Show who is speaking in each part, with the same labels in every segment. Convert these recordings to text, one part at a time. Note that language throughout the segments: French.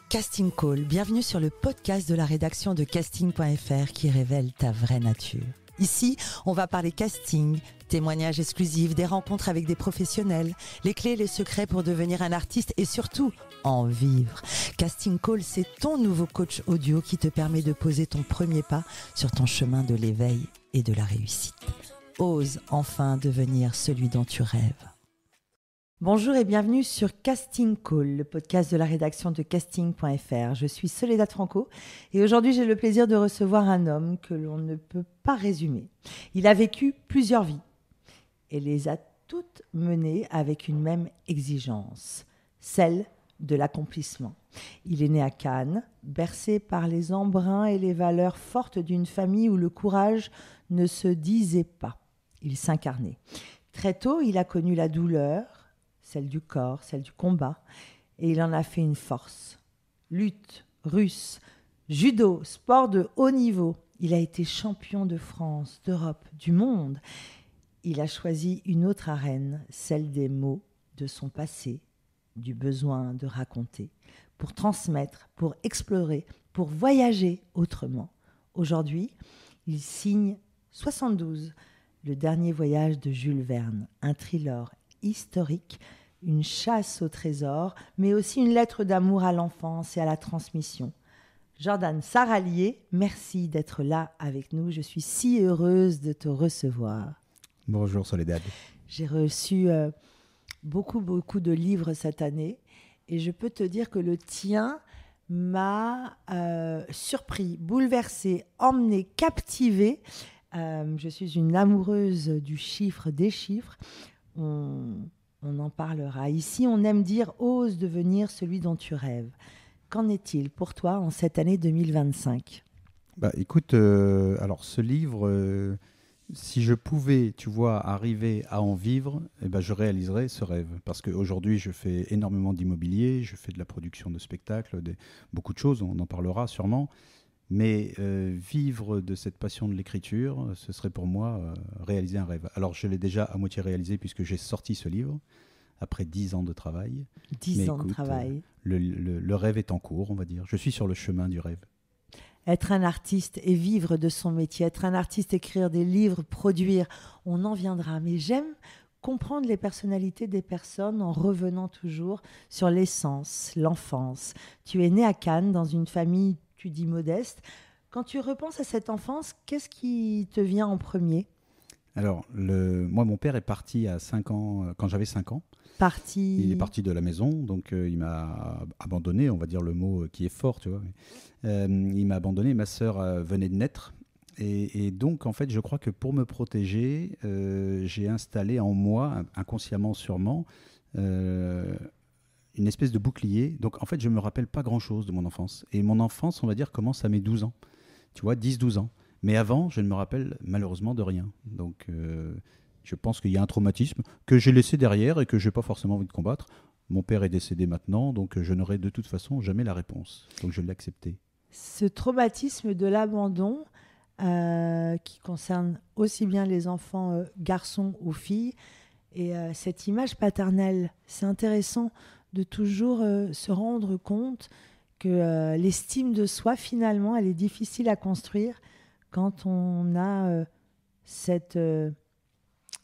Speaker 1: Casting Call, bienvenue sur le podcast de la rédaction de casting.fr qui révèle ta vraie nature. Ici, on va parler casting, témoignages exclusifs, des rencontres avec des professionnels, les clés et les secrets pour devenir un artiste et surtout, en vivre. Casting Call, c'est ton nouveau coach audio qui te permet de poser ton premier pas sur ton chemin de l'éveil et de la réussite. Ose enfin devenir celui dont tu rêves. Bonjour et bienvenue sur Casting Call, le podcast de la rédaction de casting.fr. Je suis Soledad Franco et aujourd'hui j'ai le plaisir de recevoir un homme que l'on ne peut pas résumer. Il a vécu plusieurs vies et les a toutes menées avec une même exigence, celle de l'accomplissement. Il est né à Cannes, bercé par les embruns et les valeurs fortes d'une famille où le courage ne se disait pas, il s'incarnait. Très tôt, il a connu la douleur, celle du corps, celle du combat, et il en a fait une force. Lutte, russe, judo, sport de haut niveau. Il a été champion de France, d'Europe, du monde. Il a choisi une autre arène, celle des mots, de son passé, du besoin de raconter, pour transmettre, pour explorer, pour voyager autrement. Aujourd'hui, il signe 72, le dernier voyage de Jules Verne, un thriller historique, une chasse au trésor, mais aussi une lettre d'amour à l'enfance et à la transmission. Jordan Saralié, merci d'être là avec nous. Je suis si heureuse de te recevoir.
Speaker 2: Bonjour Soledad.
Speaker 1: J'ai reçu beaucoup de livres cette année et je peux te dire que le tien m'a surpris, bouleversé, emmené, captivé. Je suis une amoureuse du chiffre, des chiffres. On en parlera. Ici, on aime dire « ose devenir celui dont tu rêves ». Qu'en est-il pour toi en cette année 2025 ?
Speaker 2: Écoute, alors ce livre, si je pouvais, tu vois, arriver à en vivre, je réaliserais ce rêve. Parce qu'aujourd'hui, je fais énormément d'immobilier, je fais de la production de spectacles, beaucoup de choses, on en parlera sûrement. Mais vivre de cette passion de l'écriture, ce serait pour moi réaliser un rêve. Alors, je l'ai déjà à moitié réalisé puisque j'ai sorti ce livre après 10 ans de travail.
Speaker 1: 10 ans de travail.
Speaker 2: Le rêve est en cours, on va dire. Je suis sur le chemin du rêve.
Speaker 1: Être un artiste et vivre de son métier, être un artiste, écrire des livres, produire, on en viendra. Mais j'aime comprendre les personnalités des personnes en revenant toujours sur l'essence, l'enfance. Tu es né à Cannes dans une famille, tu dis modeste. Quand tu repenses à cette enfance, qu'est-ce qui te vient en premier ?
Speaker 2: Alors, moi, mon père est parti à 5 ans, quand j'avais 5 ans. Il est parti de la maison, donc il m'a abandonné, on va dire le mot qui est fort, tu vois. Il m'a abandonné, ma sœur venait de naître. Et donc, en fait, je crois que pour me protéger, j'ai installé en moi, inconsciemment sûrement, une espèce de bouclier. Donc, en fait, je ne me rappelle pas grand-chose de mon enfance. Et mon enfance, on va dire, commence à mes 12 ans. Tu vois, 10-12 ans. Mais avant, je ne me rappelle malheureusement de rien. Donc, je pense qu'il y a un traumatisme que j'ai laissé derrière et que je n'ai pas forcément envie de combattre. Mon père est décédé maintenant, donc je n'aurai de toute façon jamais la réponse. Donc, je l'ai accepté.
Speaker 1: Ce traumatisme de l'abandon, qui concerne aussi bien les enfants garçons ou filles, et cette image paternelle, c'est intéressant de toujours se rendre compte que l'estime de soi, finalement, elle est difficile à construire quand on a cette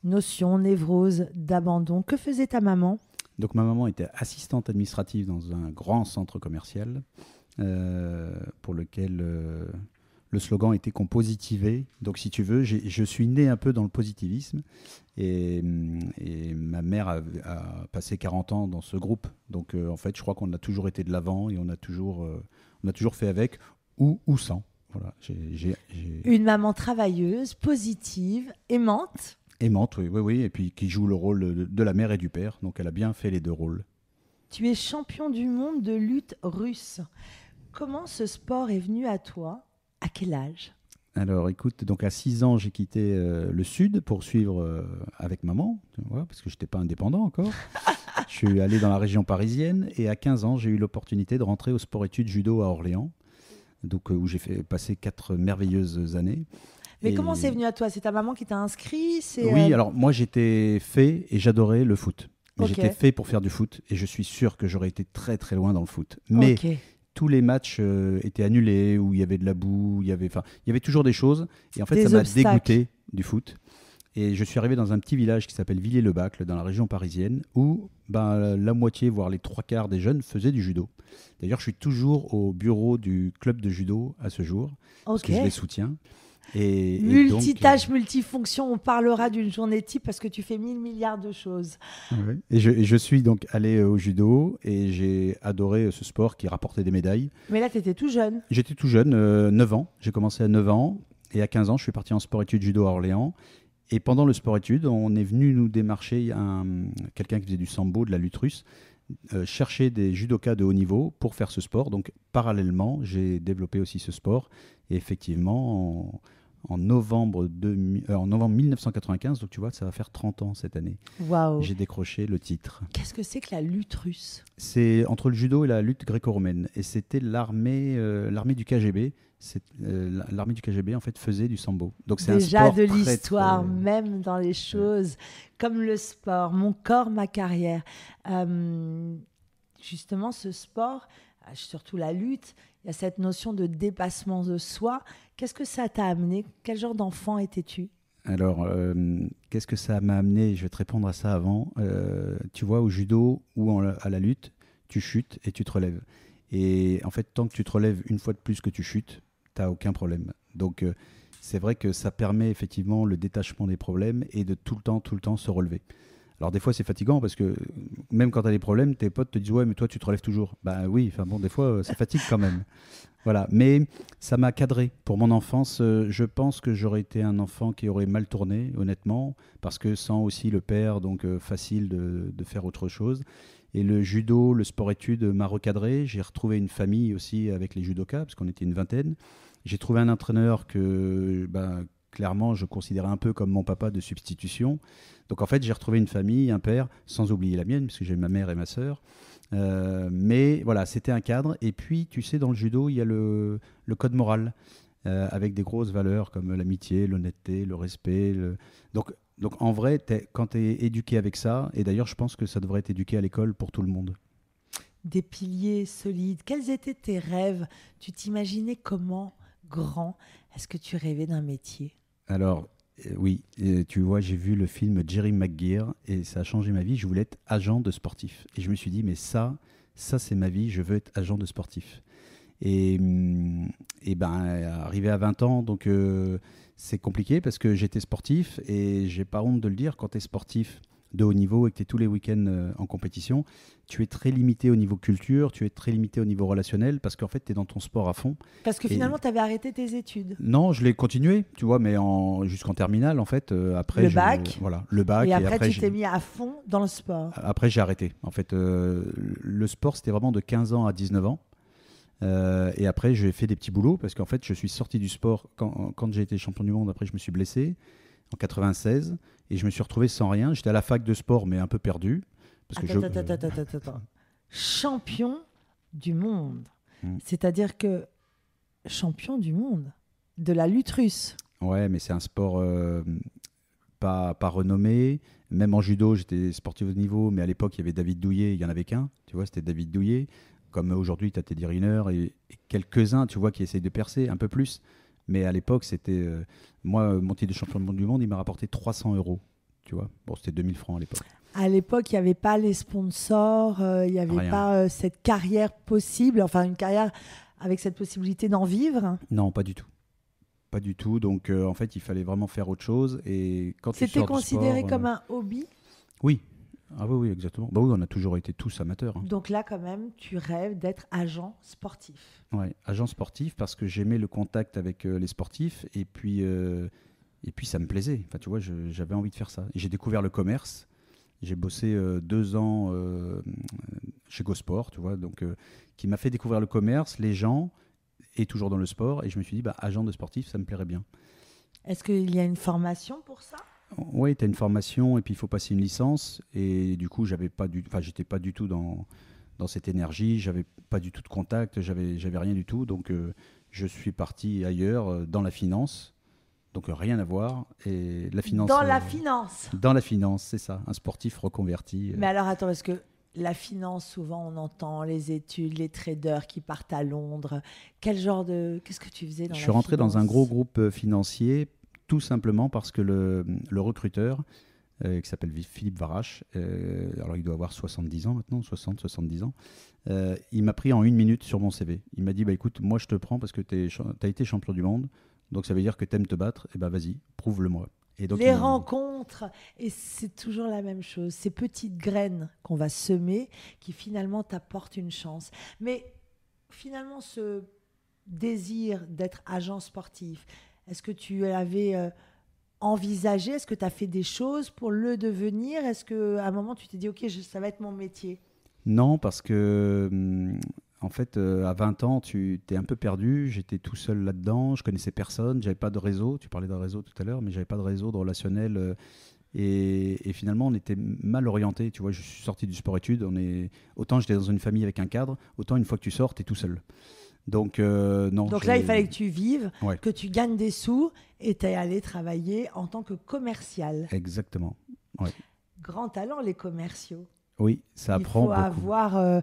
Speaker 1: notion, névrose d'abandon. Que faisait ta maman ?
Speaker 2: Donc ma maman était assistante administrative dans un grand centre commercial pour lequel le slogan était qu'on positivait. Donc si tu veux, je suis né un peu dans le positivisme et ma mère a passé 40 ans dans ce groupe. Donc en fait, je crois qu'on a toujours été de l'avant et on a toujours fait avec ou sans. Voilà,
Speaker 1: Une maman travailleuse, positive, aimante.
Speaker 2: Aimante, oui, et puis qui joue le rôle de la mère et du père. Donc elle a bien fait les deux rôles.
Speaker 1: Tu es champion du monde de lutte russe. Comment ce sport est venu à toi ? À quel âge ?
Speaker 2: Alors écoute, donc à 6 ans, j'ai quitté le Sud pour suivre avec maman, tu vois, parce que je n'étais pas indépendant encore. Je suis allé dans la région parisienne et à 15 ans, j'ai eu l'opportunité de rentrer au sport-études judo à Orléans, donc, où j'ai passé 4 merveilleuses années.
Speaker 1: Mais comment c'est venu à toi ? C'est ta maman qui t'a inscrit ?
Speaker 2: Oui, alors moi j'étais fait et j'adorais le foot. Mais
Speaker 1: Okay.
Speaker 2: J'étais fait pour faire du foot et je suis sûr que j'aurais été très très loin dans le foot. Mais tous les matchs étaient annulés, où il y avait de la boue, il y avait toujours des choses. Et en fait, ça m'a dégoûté du foot. Et je suis arrivé dans un petit village qui s'appelle Villiers-le-Bacle, dans la région parisienne, où la moitié, voire les 3/4 des jeunes faisaient du judo. D'ailleurs, je suis toujours au bureau du club de judo à ce jour, parce que je les soutiens.
Speaker 1: Multitâche, multifonction, on parlera d'une journée type parce que tu fais 1000 milliards de choses.
Speaker 2: Ouais. Et je suis donc allé au judo et j'ai adoré ce sport qui rapportait des médailles.
Speaker 1: Mais là, tu étais tout jeune.
Speaker 2: J'étais tout jeune, 9 ans. J'ai commencé à 9 ans et à 15 ans, je suis parti en sport-études judo à Orléans. Et pendant le sport-études, on est venu nous démarcher quelqu'un qui faisait du sambo, de la lutte russe, chercher des judokas de haut niveau pour faire ce sport. Donc, parallèlement, j'ai développé aussi ce sport. Et effectivement, en novembre 1995, donc tu vois, ça va faire 30 ans cette année, j'ai décroché le titre.
Speaker 1: Qu'est-ce que c'est que la lutte russe ?
Speaker 2: C'est entre le judo et la lutte gréco-romaine. Et c'était l'armée du KGB. L'armée du KGB en fait faisait du sambo. Donc c'est
Speaker 1: déjà
Speaker 2: un sport
Speaker 1: de l'histoire, même dans les choses, comme le sport, mon corps, ma carrière. Justement, ce sport, surtout la lutte, il y a cette notion de dépassement de soi. Qu'est-ce que ça t'a amené ? Quel genre d'enfant étais-tu ?
Speaker 2: Alors, qu'est-ce que ça m'a amené ? Je vais te répondre à ça avant. Tu vois, au judo ou à la lutte, tu chutes et tu te relèves. Et en fait, tant que tu te relèves une fois de plus que tu chutes, tu n'as aucun problème. Donc, c'est vrai que ça permet effectivement le détachement des problèmes et de tout le temps se relever. Alors, des fois, c'est fatigant parce que même quand tu as des problèmes, tes potes te disent « Ouais, mais toi, tu te relèves toujours. » Ben oui, enfin bon, des fois, ça fatigue quand même. Voilà, mais ça m'a cadré. Pour mon enfance, je pense que j'aurais été un enfant qui aurait mal tourné, honnêtement, parce que sans aussi le père, donc facile de faire autre chose. Et le judo, le sport-études m'a recadré. J'ai retrouvé une famille aussi avec les judokas, parce qu'on était une vingtaine. J'ai trouvé un entraîneur que, clairement, je considérais un peu comme mon papa de substitution. Donc en fait, j'ai retrouvé une famille, un père, sans oublier la mienne, parce que j'ai ma mère et ma sœur. Mais voilà, c'était un cadre. Et puis, tu sais, dans le judo, il y a le code moral, avec des grosses valeurs comme l'amitié, l'honnêteté, le respect. Donc en vrai, quand tu es éduqué avec ça, et d'ailleurs, je pense que ça devrait être éduqué à l'école pour tout le monde.
Speaker 1: Des piliers solides. Quels étaient tes rêves ? Tu t'imaginais comment grand ? Est-ce que tu rêvais d'un métier ?
Speaker 2: Alors, oui, tu vois, j'ai vu le film Jerry Maguire et ça a changé ma vie. Je voulais être agent de sportif. Et je me suis dit, mais ça c'est ma vie, je veux être agent de sportif. Et arrivé à 20 ans, donc c'est compliqué parce que j'étais sportif et j'ai pas honte de le dire, quand tu es sportif de haut niveau et que tu es tous les week-ends en compétition, tu es très limité au niveau culture, tu es très limité au niveau relationnel parce qu'en fait, tu es dans ton sport à fond.
Speaker 1: Parce que finalement, tu avais arrêté tes études.
Speaker 2: Non, je l'ai continué, tu vois, mais jusqu'en terminale, en fait. Après,
Speaker 1: le bac.
Speaker 2: Voilà, le bac.
Speaker 1: Et après tu t'es mis à fond dans le sport.
Speaker 2: Après, j'ai arrêté. En fait, le sport, c'était vraiment de 15 ans à 19 ans. Et après, j'ai fait des petits boulots parce qu'en fait, je suis sorti du sport quand j'ai été champion du monde. Après, je me suis blessé en 96 et je me suis retrouvé sans rien. J'étais à la fac de sport, mais un peu perdu.
Speaker 1: Attends. Champion du monde. C'est-à-dire que champion du monde de la lutte russe.
Speaker 2: Ouais, mais c'est un sport pas renommé. Même en judo, j'étais sportif de niveau, mais à l'époque, il y avait David Douillet, il n'y en avait qu'un. Tu vois, c'était David Douillet. Comme aujourd'hui, tu as Teddy Riner et quelques-uns, tu vois, qui essayent de percer un peu plus. Mais à l'époque, c'était... moi, mon titre de champion du monde, il m'a rapporté 300 €. Tu vois, bon, c'était 2000 francs à l'époque.
Speaker 1: À l'époque, il n'y avait pas les sponsors, il n'y avait pas cette carrière possible, enfin une carrière avec cette possibilité d'en vivre.
Speaker 2: Non, pas du tout. Pas du tout. Donc, en fait, il fallait vraiment faire autre chose. Et quand
Speaker 1: c'était considéré comme un hobby ?
Speaker 2: Oui. Ah oui, exactement. Bah oui, on a toujours été tous amateurs.
Speaker 1: Donc là, quand même, tu rêves d'être agent sportif.
Speaker 2: Oui, agent sportif parce que j'aimais le contact avec les sportifs et puis ça me plaisait. Enfin, tu vois, j'avais envie de faire ça. Et j'ai découvert le commerce. J'ai bossé 2 ans chez GoSport, tu vois, donc qui m'a fait découvrir le commerce, les gens, et toujours dans le sport. Et je me suis dit, agent de sportif, ça me plairait bien.
Speaker 1: Est-ce qu'il y a une formation pour ça ?
Speaker 2: Oui, tu as une formation et puis il faut passer une licence. Et du coup, j'étais pas du tout dans cette énergie, j'avais pas du tout de contact, j'avais rien du tout. Donc, je suis parti ailleurs, dans la finance. Donc, rien à voir. Et la finance,
Speaker 1: dans la finance ?
Speaker 2: Dans la finance, c'est ça. Un sportif reconverti.
Speaker 1: Mais alors, attends, parce que la finance, souvent on entend les études, les traders qui partent à Londres. Qu'est-ce que tu faisais dans la finance ?
Speaker 2: Je suis rentré dans un gros groupe financier, tout simplement parce que le recruteur, qui s'appelle Philippe Varache, alors il doit avoir 70 ans maintenant, 70 ans, il m'a pris en 1 minute sur mon CV. Il m'a dit, écoute, moi je te prends parce que tu as été champion du monde, donc ça veut dire que tu aimes te battre, et vas-y, prouve-le-moi. Et donc,
Speaker 1: les rencontres, et c'est toujours la même chose, ces petites graines qu'on va semer qui finalement t'apportent une chance. Mais finalement, ce désir d'être agent sportif, est-ce que tu avais envisagé, est-ce que tu as fait des choses pour le devenir ? Est-ce qu'à un moment tu t'es dit, ok, ça va être mon métier ?
Speaker 2: Non, parce que en fait, à 20 ans, tu t'es un peu perdu. J'étais tout seul là-dedans. Je connaissais personne. J'avais pas de réseau. Tu parlais d'un réseau tout à l'heure, mais j'avais pas de réseau de relationnel. Et finalement, on était mal orienté. Tu vois, je suis sorti du sport-études. Autant j'étais dans une famille avec un cadre, autant une fois que tu sors, tu es tout seul. Donc, non.
Speaker 1: Donc là, il fallait que tu vives,
Speaker 2: ouais.
Speaker 1: que tu gagnes des sous et tu es allé travailler en tant que commercial.
Speaker 2: Exactement. Ouais.
Speaker 1: Grand talent, les commerciaux.
Speaker 2: Oui, ça apprend beaucoup.
Speaker 1: Il faut avoir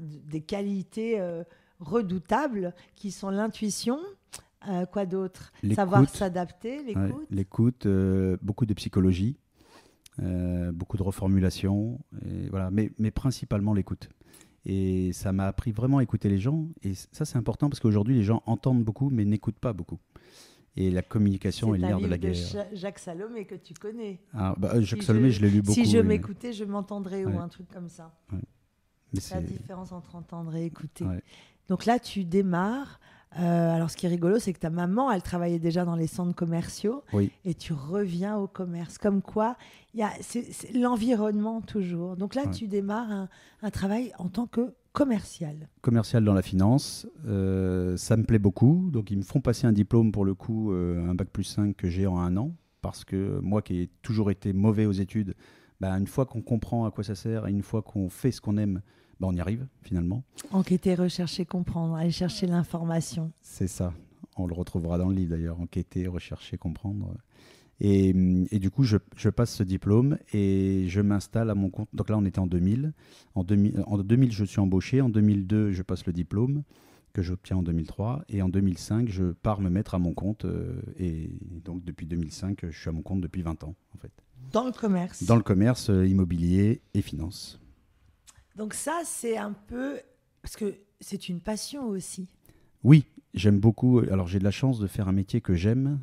Speaker 1: des qualités redoutables qui sont l'intuition. Quoi d'autre ? Savoir s'adapter, l'écoute.
Speaker 2: Ouais, l'écoute, beaucoup de psychologie, beaucoup de reformulation, et voilà, mais principalement l'écoute. Et ça m'a appris vraiment à écouter les gens. Et ça, c'est important parce qu'aujourd'hui, les gens entendent beaucoup, mais n'écoutent pas beaucoup. Et la communication est le nerf de la guerre.
Speaker 1: C'est un livre de Jacques Salomé que tu connais.
Speaker 2: Jacques Salomé, je l'ai lu beaucoup.
Speaker 1: Si je m'écoutais, je m'entendrais,
Speaker 2: ouais.
Speaker 1: ou un truc comme ça.
Speaker 2: Ouais.
Speaker 1: C'est la différence entre entendre et écouter.
Speaker 2: Ouais.
Speaker 1: Donc là, tu démarres. Alors, ce qui est rigolo, c'est que ta maman, elle travaillait déjà dans les centres commerciaux.
Speaker 2: Oui.
Speaker 1: Et tu reviens au commerce. Comme quoi, c'est l'environnement toujours. Donc là, tu démarres un travail en tant que commercial.
Speaker 2: Commercial dans la finance. Ça me plaît beaucoup. Donc, ils me font passer un diplôme, pour le coup, un bac+5 que j'ai en 1 an. Parce que moi, qui ai toujours été mauvais aux études, une fois qu'on comprend à quoi ça sert et une fois qu'on fait ce qu'on aime, on y arrive finalement.
Speaker 1: Enquêter, rechercher, comprendre, aller chercher l'information.
Speaker 2: C'est ça. On le retrouvera dans le livre d'ailleurs. Enquêter, rechercher, comprendre. Et du coup, je passe ce diplôme et je m'installe à mon compte. Donc là, on était en 2000. En 2000, je suis embauché. En 2002, je passe le diplôme que j'obtiens en 2003. Et en 2005, je pars me mettre à mon compte. Et donc, depuis 2005, je suis à mon compte depuis 20 ans, en fait.
Speaker 1: Dans le commerce.
Speaker 2: Dans le commerce immobilier et finance.
Speaker 1: Donc ça, c'est un peu... Parce que c'est une passion aussi.
Speaker 2: Oui, j'aime beaucoup. Alors, j'ai de la chance de faire un métier que j'aime.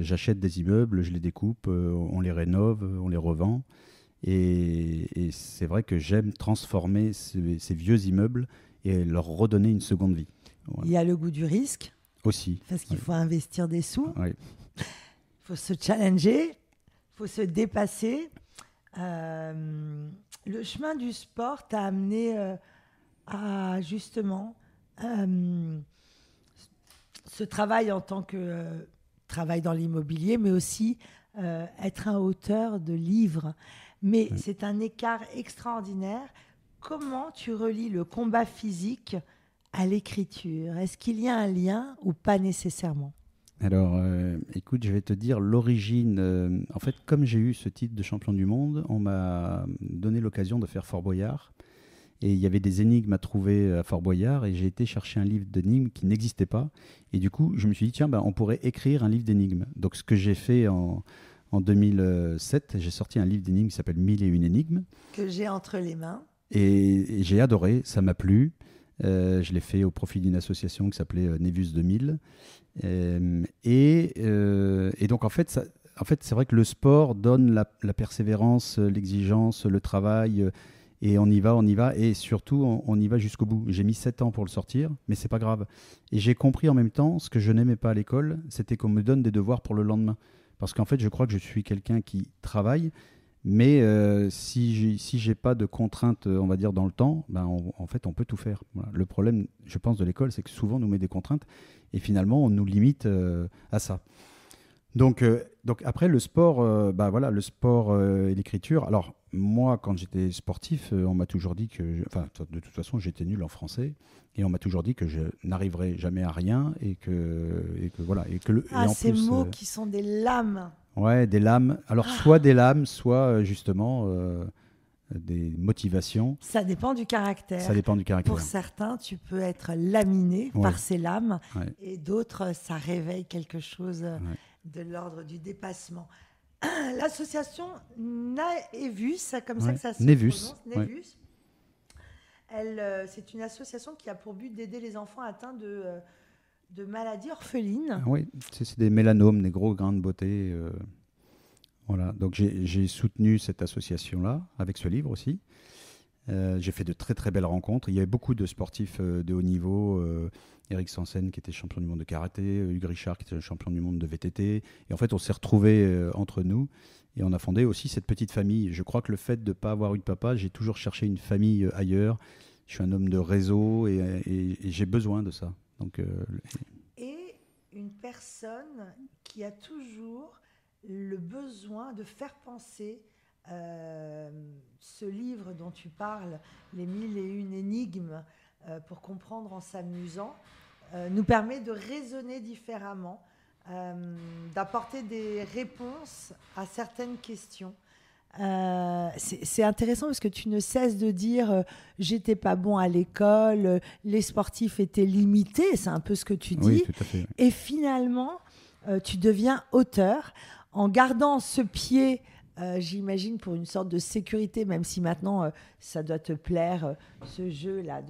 Speaker 2: J'achète des immeubles, je les découpe, on les rénove, on les revend. Et c'est vrai que j'aime transformer ces vieux immeubles et leur redonner une seconde vie. Voilà.
Speaker 1: Il y a le goût du risque.
Speaker 2: Aussi.
Speaker 1: Parce qu'il faut investir des sous.
Speaker 2: Oui.
Speaker 1: Il faut se challenger. Il faut se dépasser. Le chemin du sport t'a amené à justement ce travail en tant que travail dans l'immobilier, mais aussi être un auteur de livres. Mais c'est un écart extraordinaire. Comment tu relis le combat physique à l'écriture ? Est-ce qu'il y a un lien ou pas nécessairement ?
Speaker 2: Alors, écoute, je vais te dire l'origine. En fait, comme j'ai eu ce titre de champion du monde, on m'a donné l'occasion de faire Fort Boyard. Et il y avait des énigmes à trouver à Fort Boyard. Et j'ai été chercher un livre d'énigmes qui n'existait pas. Et du coup, je me suis dit, tiens, on pourrait écrire un livre d'énigmes. Donc, ce que j'ai fait en 2007, j'ai sorti un livre d'énigmes qui s'appelle 1001 énigmes.
Speaker 1: Que j'ai entre les mains.
Speaker 2: Et j'ai adoré, ça m'a plu. Je l'ai fait au profit d'une association qui s'appelait Nevus 2000. Et donc, en fait, c'est vrai que le sport donne la persévérance, l'exigence, le travail. Et on y va. Et surtout, on y va jusqu'au bout. J'ai mis 7 ans pour le sortir, mais c'est pas grave. Et j'ai compris en même temps, ce que je n'aimais pas à l'école, c'était qu'on me donne des devoirs pour le lendemain. Parce qu'en fait, je crois que je suis quelqu'un qui travaille. Mais si j'ai pas de contraintes, on va dire, dans le temps, en fait, on peut tout faire. Voilà. Le problème, je pense, de l'école, c'est que souvent, on nous met des contraintes et finalement, on nous limite à ça. Donc après, le sport, le sport et l'écriture. Alors, moi, quand j'étais sportif, on m'a toujours dit que... de toute façon, j'étais nul en français et on m'a toujours dit que je n'arriverais jamais à rien et que voilà.
Speaker 1: Ces mots qui sont des lames.
Speaker 2: Ouais, des lames. Alors, soit des lames, soit justement des motivations.
Speaker 1: Ça dépend du caractère.
Speaker 2: Ça dépend du caractère.
Speaker 1: Pour certains, tu peux être laminé par ces lames,
Speaker 2: Ouais.
Speaker 1: et d'autres, ça réveille quelque chose
Speaker 2: Ouais.
Speaker 1: de l'ordre du dépassement. L'association Naevus, c'est comme ça
Speaker 2: Ouais.
Speaker 1: que ça se
Speaker 2: Nevus.
Speaker 1: prononce, Naevus. C'est une association qui a pour but d'aider les enfants atteints de maladies orphelines.
Speaker 2: Oui, c'est des mélanomes, des gros grains de beauté. Voilà. Donc j'ai soutenu cette association-là avec ce livre aussi. J'ai fait de très très belles rencontres. Il y avait beaucoup de sportifs de haut niveau. Eric Sansen qui était champion du monde de karaté, Hugues Richard qui était champion du monde de VTT. Et en fait, on s'est retrouvés entre nous et on a fondé aussi cette petite famille. Je crois que le fait de ne pas avoir eu de papa, j'ai toujours cherché une famille ailleurs. Je suis un homme de réseau et j'ai besoin de ça. Donc,
Speaker 1: Et une personne qui a toujours le besoin de faire penser ce livre dont tu parles, Les 1001 énigmes pour comprendre en s'amusant, nous permet de raisonner différemment, d'apporter des réponses à certaines questions. C'est intéressant parce que tu ne cesses de dire j'étais pas bon à l'école, les sportifs étaient limités, c'est un peu ce que tu dis.
Speaker 2: oui, tout à fait.
Speaker 1: Et finalement, tu deviens auteur en gardant ce pied, j'imagine, pour une sorte de sécurité, même si maintenant, ça doit te plaire, ce jeu-là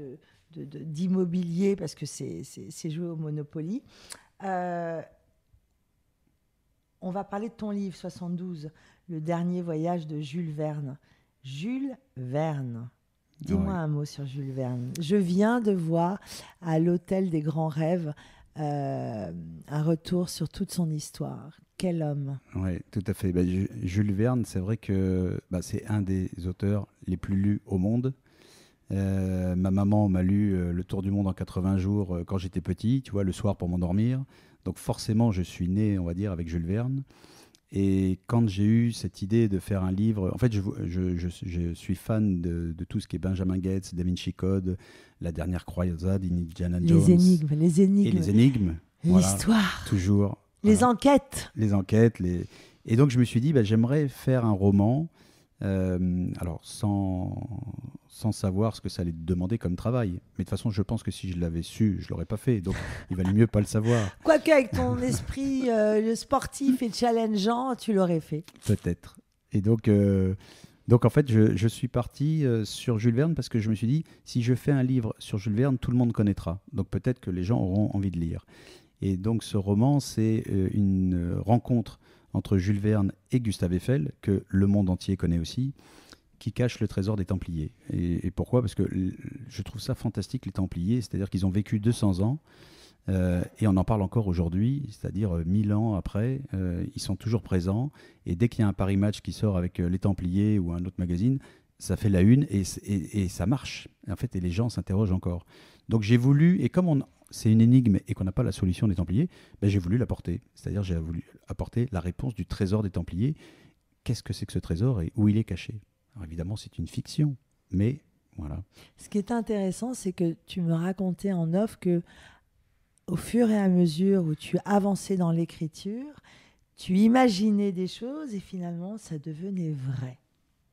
Speaker 1: d'immobilier, parce que c'est jouer au Monopoly. On va parler de ton livre, 72, Le dernier voyage de Jules Verne. Jules Verne. Dis-moi un mot sur Jules Verne. Je viens de voir à l'Hôtel des Grands Rêves un retour sur toute son histoire. Quel homme.
Speaker 2: Oui, tout à fait. Jules Verne, c'est vrai que c'est un des auteurs les plus lus au monde. Ma maman m'a lu Le Tour du monde en 80 jours quand j'étais petit, tu vois, le soir pour m'endormir. Donc forcément, je suis né, on va dire, avec Jules Verne. Et quand j'ai eu cette idée de faire un livre, en fait, je suis fan de tout ce qui est Benjamin Gates, Da Vinci Code, La Dernière Croisade, Indiana Jones.
Speaker 1: Les énigmes.
Speaker 2: Et les énigmes.
Speaker 1: L'histoire.
Speaker 2: Voilà, toujours.
Speaker 1: Les
Speaker 2: Voilà.
Speaker 1: enquêtes.
Speaker 2: Les enquêtes. Et donc, je me suis dit, j'aimerais faire un roman, alors sans savoir ce que ça allait demander comme travail. Mais de toute façon, je pense que si je l'avais su, je ne l'aurais pas fait. Donc, il valait mieux pas le savoir.
Speaker 1: Quoique, avec ton esprit le sportif et challengeant, tu l'aurais fait.
Speaker 2: Peut-être. Et donc en fait, je suis parti sur Jules Verne parce que je me suis dit, si je fais un livre sur Jules Verne, tout le monde connaîtra. Donc peut-être que les gens auront envie de lire. Et donc ce roman, c'est une rencontre entre Jules Verne et Gustave Eiffel, que le monde entier connaît aussi, qui cache le trésor des Templiers. Et pourquoi ? Parce que je trouve ça fantastique, les Templiers, c'est-à-dire qu'ils ont vécu 200 ans, et on en parle encore aujourd'hui, c'est-à-dire 1000 ans après, ils sont toujours présents, et dès qu'il y a un Paris Match qui sort avec les Templiers ou un autre magazine, ça fait la une, et ça marche, en fait, et les gens s'interrogent encore. Donc j'ai voulu, et comme c'est une énigme et qu'on n'a pas la solution des Templiers, j'ai voulu l'apporter, c'est-à-dire j'ai voulu apporter la réponse du trésor des Templiers. Qu'est-ce que c'est que ce trésor et où il est caché ? Alors évidemment, c'est une fiction, mais voilà.
Speaker 1: Ce qui est intéressant, c'est que tu me racontais en off que au fur et à mesure où tu avançais dans l'écriture, tu imaginais des choses et finalement, ça devenait vrai.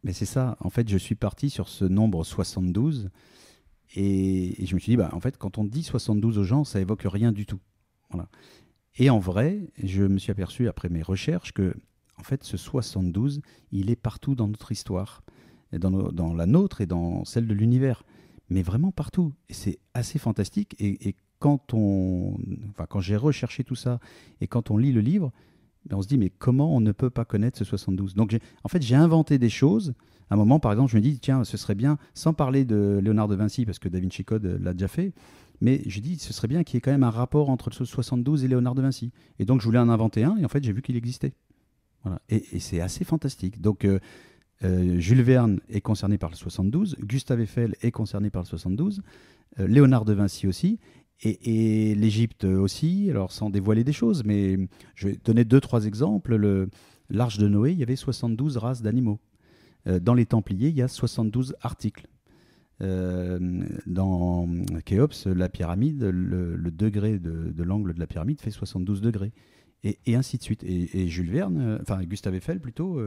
Speaker 2: Mais c'est ça. En fait, je suis parti sur ce nombre 72 et je me suis dit, en fait, quand on dit 72 aux gens, ça évoque rien du tout. Voilà. Et en vrai, je me suis aperçu après mes recherches que, en fait, ce 72, il est partout dans notre histoire, et dans la nôtre et dans celle de l'univers, mais vraiment partout. Et c'est assez fantastique. Et quand j'ai recherché tout ça et quand on lit le livre, on se dit, mais comment on ne peut pas connaître ce 72 ? Donc, j'ai inventé des choses. À un moment, par exemple, je me dis, tiens, ce serait bien, sans parler de Léonard de Vinci, parce que Da Vinci Code l'a déjà fait, mais je dis, ce serait bien qu'il y ait quand même un rapport entre le 72 et Léonard de Vinci. Et donc, je voulais en inventer un, et en fait, j'ai vu qu'il existait. Voilà. Et c'est assez fantastique. Donc, Jules Verne est concerné par le 72, Gustave Eiffel est concerné par le 72, Léonard de Vinci aussi, et l'Égypte aussi, alors sans dévoiler des choses, mais je vais donner 2-3 exemples. L'Arche de Noé, il y avait 72 races d'animaux. Dans les Templiers, il y a 72 articles. Dans Khéops, la pyramide, le degré de l'angle de la pyramide fait 72 degrés. et ainsi de suite. Et Jules Verne, enfin Gustave Eiffel plutôt,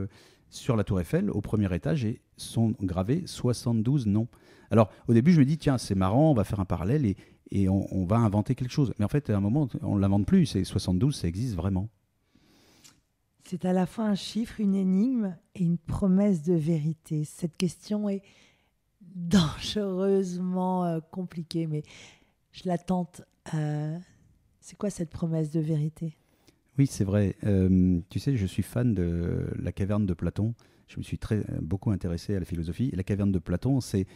Speaker 2: sur la tour Eiffel, au premier étage, sont gravés 72 noms. Alors au début je me dis tiens c'est marrant, on va faire un parallèle et on va inventer quelque chose. Mais en fait à un moment on ne l'invente plus, c'est 72, ça existe vraiment.
Speaker 1: C'est à la fois un chiffre, une énigme et une promesse de vérité. Cette question est dangereusement compliquée, mais je la tente. C'est quoi cette promesse de vérité?
Speaker 2: Oui, c'est vrai. Tu sais, je suis fan de la caverne de Platon. Je me suis beaucoup intéressé à la philosophie. Et la caverne de Platon, c'est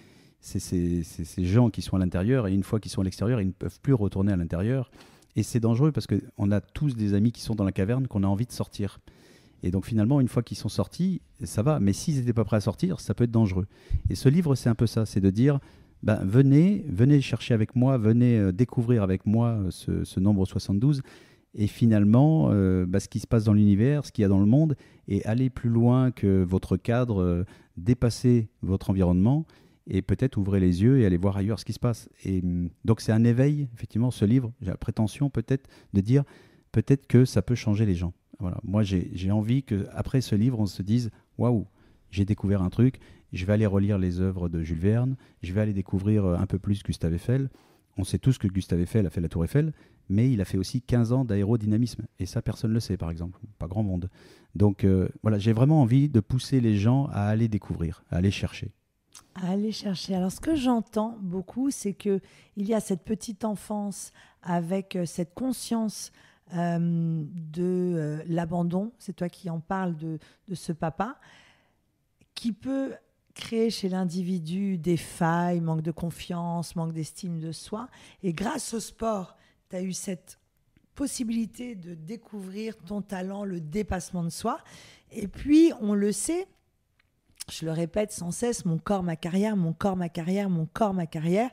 Speaker 2: ces gens qui sont à l'intérieur, et une fois qu'ils sont à l'extérieur, ils ne peuvent plus retourner à l'intérieur. Et c'est dangereux parce qu'on a tous des amis qui sont dans la caverne qu'on a envie de sortir. Et donc finalement, une fois qu'ils sont sortis, ça va. Mais s'ils n'étaient pas prêts à sortir, ça peut être dangereux. Et ce livre, c'est un peu ça. C'est de dire, ben, venez chercher avec moi, venez découvrir avec moi ce nombre 72. Et finalement, ce qui se passe dans l'univers, ce qu'il y a dans le monde, et aller plus loin que votre cadre, dépasser votre environnement, et peut-être ouvrir les yeux et aller voir ailleurs ce qui se passe. Et donc c'est un éveil, effectivement, ce livre. J'ai la prétention peut-être de dire, peut-être que ça peut changer les gens. Voilà. Moi, j'ai envie qu'après ce livre, on se dise, waouh, j'ai découvert un truc, je vais aller relire les œuvres de Jules Verne, je vais aller découvrir un peu plus Gustave Eiffel. On sait tous que Gustave Eiffel a fait la tour Eiffel, mais il a fait aussi 15 ans d'aérodynamisme. Et ça, personne ne le sait, par exemple. Pas grand monde. Donc, voilà, j'ai vraiment envie de pousser les gens à aller découvrir, à aller chercher.
Speaker 1: À aller chercher. Alors, ce que j'entends beaucoup, c'est qu'il y a cette petite enfance avec cette conscience de l'abandon. C'est toi qui en parles de ce papa, qui peut créer chez l'individu des failles, manque de confiance, manque d'estime de soi. Et grâce au sport, tu as eu cette possibilité de découvrir ton talent, le dépassement de soi. Et puis, on le sait, je le répète sans cesse, mon corps, ma carrière, mon corps, ma carrière, mon corps, ma carrière.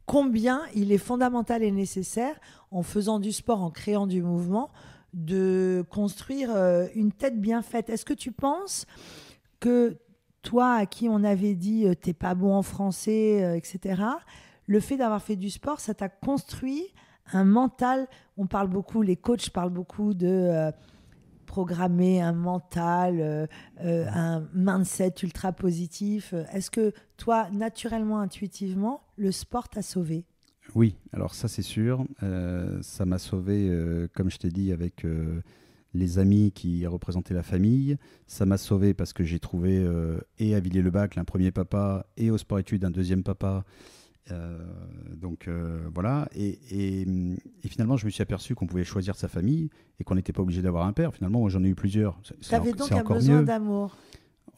Speaker 1: Combien il est fondamental et nécessaire, en faisant du sport, en créant du mouvement, de construire une tête bien faite. Est-ce que tu penses que toi, à qui on avait dit t'es pas bon en français, etc., le fait d'avoir fait du sport, ça t'a construit un mental. On parle beaucoup, les coachs parlent beaucoup de programmer un mental, un mindset ultra positif. Est-ce que toi, naturellement, intuitivement, le sport t'a sauvé?
Speaker 2: Oui, alors ça c'est sûr. Ça m'a sauvé, comme je t'ai dit, avec les amis qui représentaient la famille. Ça m'a sauvé parce que j'ai trouvé et à Villiers-le-Bac un premier papa et au sport-études un deuxième papa. Voilà. Et finalement, je me suis aperçu qu'on pouvait choisir sa famille et qu'on n'était pas obligé d'avoir un père. Finalement, moi j'en ai eu plusieurs.
Speaker 1: Tu avais donc un besoin d'amour.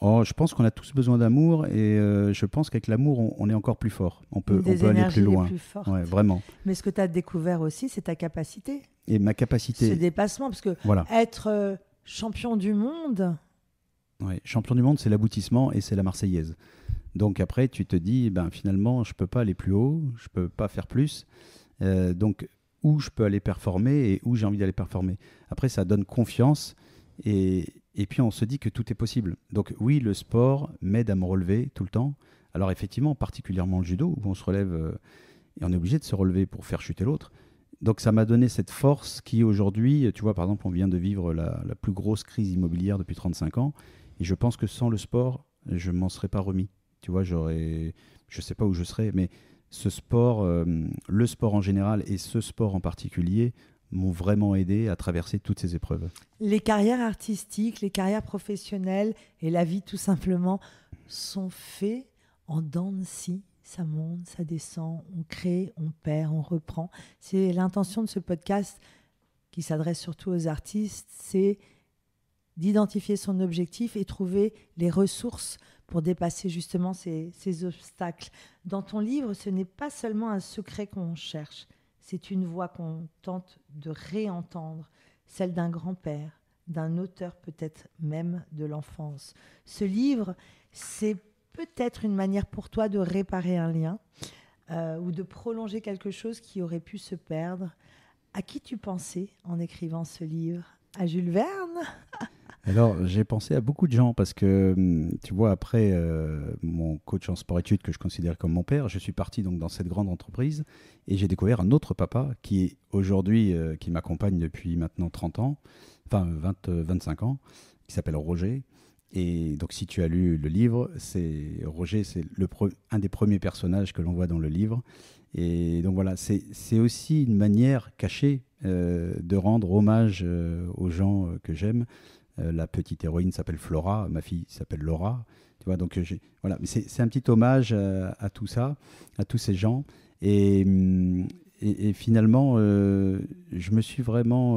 Speaker 2: Oh, je pense qu'on a tous besoin d'amour et je pense qu'avec l'amour, on est encore plus fort. On peut aller plus loin.
Speaker 1: Plus fortes.
Speaker 2: Ouais, vraiment.
Speaker 1: Mais ce que tu as découvert aussi, c'est ta capacité.
Speaker 2: Et ma capacité.
Speaker 1: Ce dépassement, parce que
Speaker 2: voilà.
Speaker 1: Être champion du monde.
Speaker 2: Ouais, champion du monde, c'est l'aboutissement et c'est la Marseillaise. Donc après, tu te dis, finalement, je ne peux pas aller plus haut, je ne peux pas faire plus. Donc, où je peux aller performer et où j'ai envie d'aller performer. Après, ça donne confiance et puis on se dit que tout est possible. Donc oui, le sport m'aide à me relever tout le temps. Alors effectivement, particulièrement le judo, où on se relève et on est obligé de se relever pour faire chuter l'autre. Donc ça m'a donné cette force qui aujourd'hui, tu vois, par exemple, on vient de vivre la plus grosse crise immobilière depuis 35 ans. Et je pense que sans le sport, je ne m'en serais pas remis. Tu vois, je ne sais pas où je serais, mais ce sport, le sport en général et ce sport en particulier m'ont vraiment aidé à traverser toutes ces épreuves.
Speaker 1: Les carrières artistiques, les carrières professionnelles et la vie tout simplement sont faits en dents de scie. Ça monte, ça descend, on crée, on perd, on reprend. C'est l'intention de ce podcast qui s'adresse surtout aux artistes, c'est d'identifier son objectif et trouver les ressources pour dépasser justement ces obstacles. Dans ton livre, ce n'est pas seulement un secret qu'on cherche, c'est une voix qu'on tente de réentendre, celle d'un grand-père, d'un auteur peut-être même de l'enfance. Ce livre, c'est peut-être une manière pour toi de réparer un lien ou de prolonger quelque chose qui aurait pu se perdre. À qui tu pensais en écrivant ce livre? À Jules Verne?
Speaker 2: Alors, j'ai pensé à beaucoup de gens parce que, tu vois, après mon coach en sport-études que je considère comme mon père, je suis parti donc dans cette grande entreprise et j'ai découvert un autre papa qui est aujourd'hui, qui m'accompagne depuis maintenant 30 ans, enfin 25 ans, qui s'appelle Roger. Et donc, si tu as lu le livre, Roger, c'est un des premiers personnages que l'on voit dans le livre. Et donc voilà, c'est aussi une manière cachée de rendre hommage aux gens que j'aime. La petite héroïne s'appelle Flora, ma fille s'appelle Laura. Tu vois, donc voilà, mais c'est un petit hommage à tout ça, à tous ces gens. Et finalement, je me suis vraiment.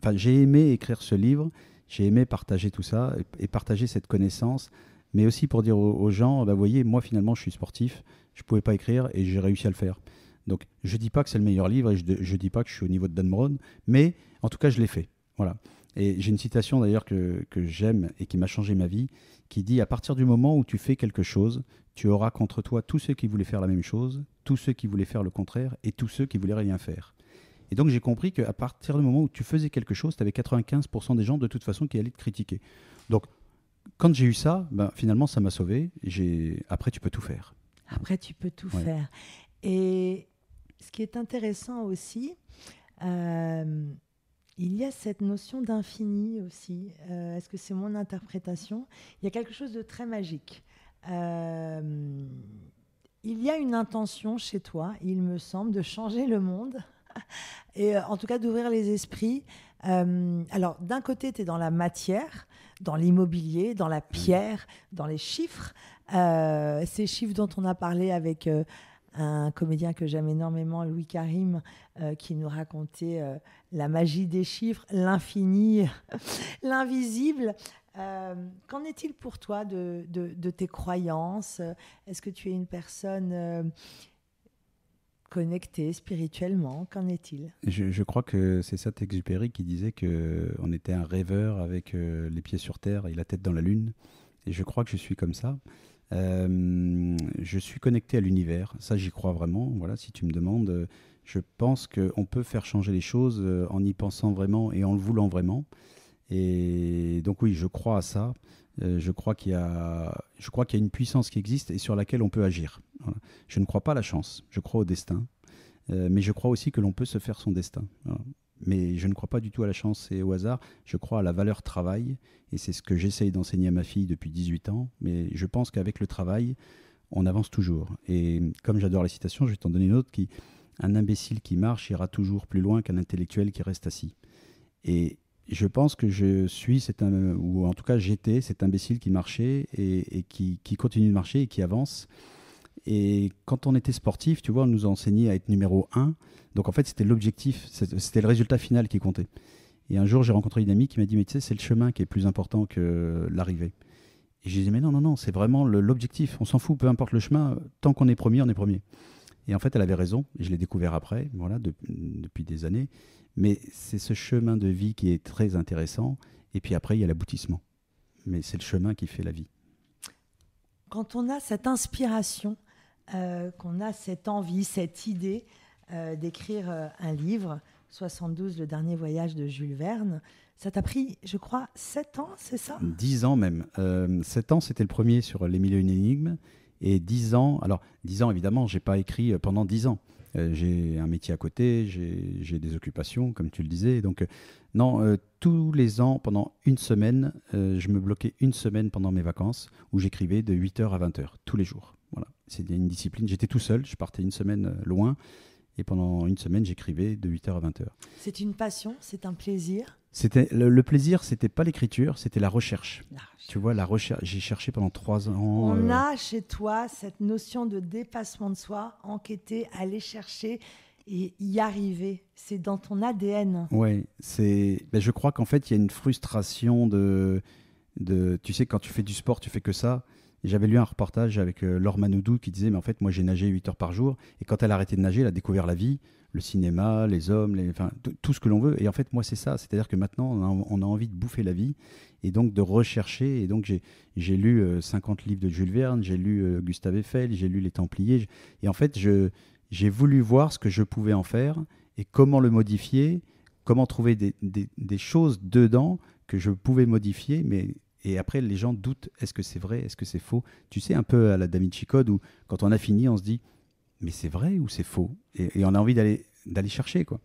Speaker 2: Enfin, j'ai aimé écrire ce livre, j'ai aimé partager tout ça et partager cette connaissance, mais aussi pour dire aux gens, bah, vous voyez, moi finalement, je suis sportif, je ne pouvais pas écrire et j'ai réussi à le faire. Donc, je ne dis pas que c'est le meilleur livre et je ne dis pas que je suis au niveau de Dan Brown, mais en tout cas, je l'ai fait. Voilà. Et j'ai une citation d'ailleurs que j'aime et qui m'a changé ma vie, qui dit: à partir du moment où tu fais quelque chose, tu auras contre toi tous ceux qui voulaient faire la même chose, tous ceux qui voulaient faire le contraire et tous ceux qui voulaient rien faire. Et donc j'ai compris qu'à partir du moment où tu faisais quelque chose, tu avais 95% des gens de toute façon qui allaient te critiquer. Donc quand j'ai eu ça, ben, finalement ça m'a sauvé. Après tu peux tout faire.
Speaker 1: Après, tu peux tout
Speaker 2: Ouais.
Speaker 1: faire. Et ce qui est intéressant aussi, euh, il y a cette notion d'infini aussi. Est-ce que c'est mon interprétation? Il y a quelque chose de très magique. Euh, il y a une intention chez toi, il me semble, de changer le monde et en tout cas d'ouvrir les esprits. Alors, d'un côté, tu es dans la matière, dans l'immobilier, dans la pierre, dans les chiffres. Ces chiffres dont on a parlé avec un comédien que j'aime énormément, Louis Karim, qui nous racontait la magie des chiffres, l'infini, l'invisible. Qu'en est-il pour toi de tes croyances? Est-ce que tu es une personne connectée spirituellement? Qu'en est-il?
Speaker 2: Je crois que c'est Saint-Exupéry qui disait qu'on était un rêveur avec les pieds sur terre et la tête dans la lune. Et je crois que je suis comme ça. Je suis connecté à l'univers, ça j'y crois vraiment. Voilà, si tu me demandes, je pense qu'on peut faire changer les choses en y pensant vraiment et en le voulant vraiment. Et donc oui, je crois à ça. Je crois qu'il y a une puissance qui existe et sur laquelle on peut agir. Voilà. Je ne crois pas à la chance, je crois au destin. Mais je crois aussi que l'on peut se faire son destin. Voilà. Mais je ne crois pas du tout à la chance et au hasard. Je crois à la valeur travail. Et c'est ce que j'essaye d'enseigner à ma fille depuis 18 ans. Mais je pense qu'avec le travail, on avance toujours. Et comme j'adore la citation, je vais t'en donner une autre qui: un imbécile qui marche ira toujours plus loin qu'un intellectuel qui reste assis. Et je pense que ou en tout cas j'étais cet imbécile qui marchait et qui continue de marcher et qui avance. Et quand on était sportif, tu vois, on nous a enseigné à être numéro 1. Donc en fait, c'était l'objectif, c'était le résultat final qui comptait. Et un jour, j'ai rencontré une amie qui m'a dit: mais tu sais, c'est le chemin qui est plus important que l'arrivée. Et je disais: mais non, non, non, c'est vraiment l'objectif. On s'en fout, peu importe le chemin, tant qu'on est premier, on est premier. Et en fait, elle avait raison. Je l'ai découvert après, voilà, depuis des années. Mais c'est ce chemin de vie qui est très intéressant. Et puis après, il y a l'aboutissement. Mais c'est le chemin qui fait la vie.
Speaker 1: Quand on a cette inspiration, qu'on a cette envie, cette idée d'écrire un livre, 72, le dernier voyage de Jules Verne, ça t'a pris, je crois, 7 ans, c'est ça?
Speaker 2: 10 ans même. 7 ans, c'était le premier sur Les Mille et une énigmes. Et 10 ans, alors 10 ans évidemment, j'ai pas écrit pendant 10 ans. J'ai un métier à côté, j'ai des occupations, comme tu le disais. Donc, non, tous les ans, pendant une semaine, je me bloquais une semaine pendant mes vacances où j'écrivais de 8h à 20h, tous les jours. Voilà. C'est une discipline. J'étais tout seul, je partais une semaine loin. Et pendant une semaine, j'écrivais de 8h à 20h.
Speaker 1: C'est une passion, c'est un plaisir.
Speaker 2: Le plaisir, c'était pas l'écriture, c'était la recherche.
Speaker 1: La recherche.
Speaker 2: Tu vois, la recherche. J'ai cherché pendant 3 ans.
Speaker 1: On a chez toi cette notion de dépassement de soi, enquêter, aller chercher et y arriver. C'est dans ton ADN.
Speaker 2: Ouais, je crois qu'en fait, il y a une frustration tu sais, quand tu fais du sport, tu fais que ça. Et j'avais lu un reportage avec Laure Manodou qui disait: mais en fait, moi, j'ai nagé 8 heures par jour. Et quand elle a arrêté de nager, elle a découvert la vie, le cinéma, les hommes, enfin, tout ce que l'on veut. Et en fait, moi, c'est ça. C'est-à-dire que maintenant, on a envie de bouffer la vie et donc de rechercher. Et donc, j'ai lu 50 livres de Jules Verne, j'ai lu Gustave Eiffel, j'ai lu Les Templiers. Et en fait, j'ai voulu voir ce que je pouvais en faire et comment le modifier, comment trouver des choses dedans que je pouvais modifier, et après les gens doutent, est-ce que c'est vrai, est-ce que c'est faux? Tu sais, un peu à la Da Vinci Code, où quand on a fini, on se dit, mais c'est vrai ou c'est faux? Et on a envie d'aller chercher, quoi.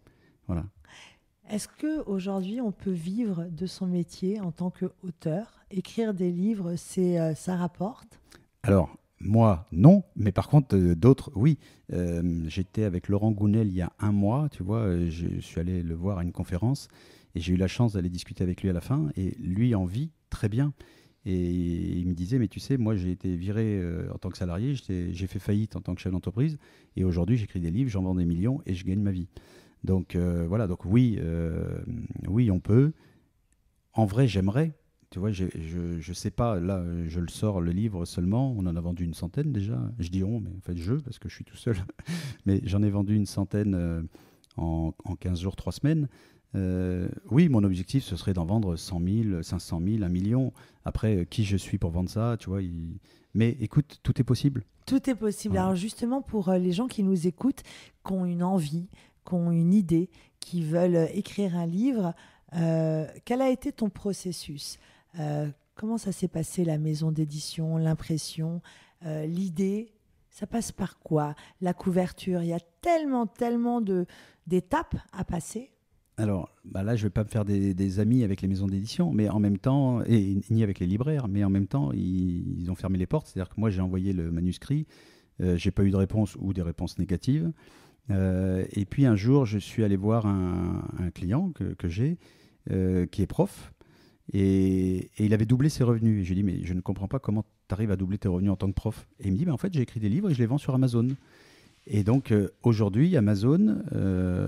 Speaker 2: Voilà.
Speaker 1: Est-ce qu'aujourd'hui, on peut vivre de son métier en tant qu'auteur? Écrire des livres, ça rapporte?
Speaker 2: Alors, moi, non, mais par contre, d'autres, oui. J'étais avec Laurent Gounel il y a un mois, tu vois, je suis allé le voir à une conférence et j'ai eu la chance d'aller discuter avec lui à la fin, et lui en vit très bien. Et il me disait, mais tu sais, moi j'ai été viré en tant que salarié, j'ai fait faillite en tant que chef d'entreprise, et aujourd'hui j'écris des livres, j'en vends des millions et je gagne ma vie. Donc voilà, donc oui, oui, on peut. En vrai, j'aimerais. Tu vois, je sais pas, là, je le sors, le livre seulement, on en a vendu une centaine déjà. Je dis on, mais en fait parce que je suis tout seul. Mais j'en ai vendu une centaine en 15 jours, 3 semaines. Oui, mon objectif, ce serait d'en vendre 100 000, 500 000, 1 million. Après, qui je suis pour vendre ça, tu vois. Mais écoute, tout est possible.
Speaker 1: Tout est possible.
Speaker 2: Ouais.
Speaker 1: Alors justement, pour les gens qui nous écoutent, qui ont une envie, qui ont une idée, qui veulent écrire un livre, quel a été ton processus? Comment ça s'est passé, la maison d'édition, l'impression, l'idée? Ça passe par quoi? La couverture, il y a tellement d'étapes à passer.
Speaker 2: Alors bah là, je ne vais pas me faire des amis avec les maisons d'édition, mais en même temps, ni avec les libraires, mais en même temps, ils ont fermé les portes. C'est-à-dire que moi, j'ai envoyé le manuscrit, je n'ai pas eu de réponse ou des réponses négatives. Et puis un jour, je suis allé voir un client que j'ai, qui est prof, et il avait doublé ses revenus. Et je lui ai dit, mais je ne comprends pas comment tu arrives à doubler tes revenus en tant que prof. Et il me dit, mais en fait, j'ai écrit des livres et je les vends sur Amazon. Et donc aujourd'hui, Amazon,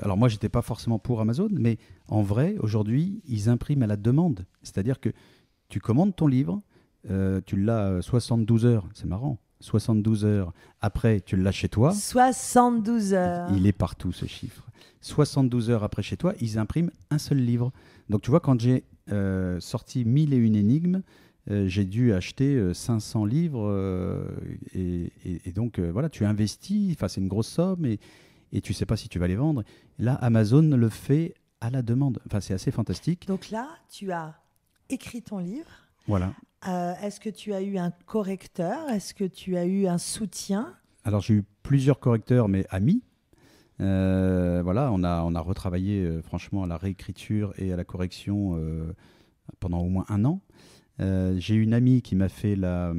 Speaker 2: alors moi, j'étais pas forcément pour Amazon, mais en vrai, aujourd'hui, ils impriment à la demande. C'est-à-dire que tu commandes ton livre, tu l'as 72 heures, c'est marrant. 72 heures. Après, tu l'as chez toi.
Speaker 1: 72 heures.
Speaker 2: Il est partout, ce chiffre. 72 heures après chez toi, ils impriment un seul livre. Donc, tu vois, quand j'ai sorti 1001 énigmes, j'ai dû acheter 500 livres. Et donc, voilà, tu investis. Enfin, c'est une grosse somme et tu ne sais pas si tu vas les vendre. Là, Amazon le fait à la demande. Enfin, c'est assez fantastique.
Speaker 1: Donc là, tu as écrit ton livre.
Speaker 2: Voilà.
Speaker 1: Est-ce que tu as eu un correcteur? Est-ce que tu as eu un soutien?
Speaker 2: Alors, j'ai eu plusieurs correcteurs, mais amis. Voilà, on a retravaillé franchement à la réécriture et à la correction pendant au moins 1 an. J'ai une amie qui m'a fait la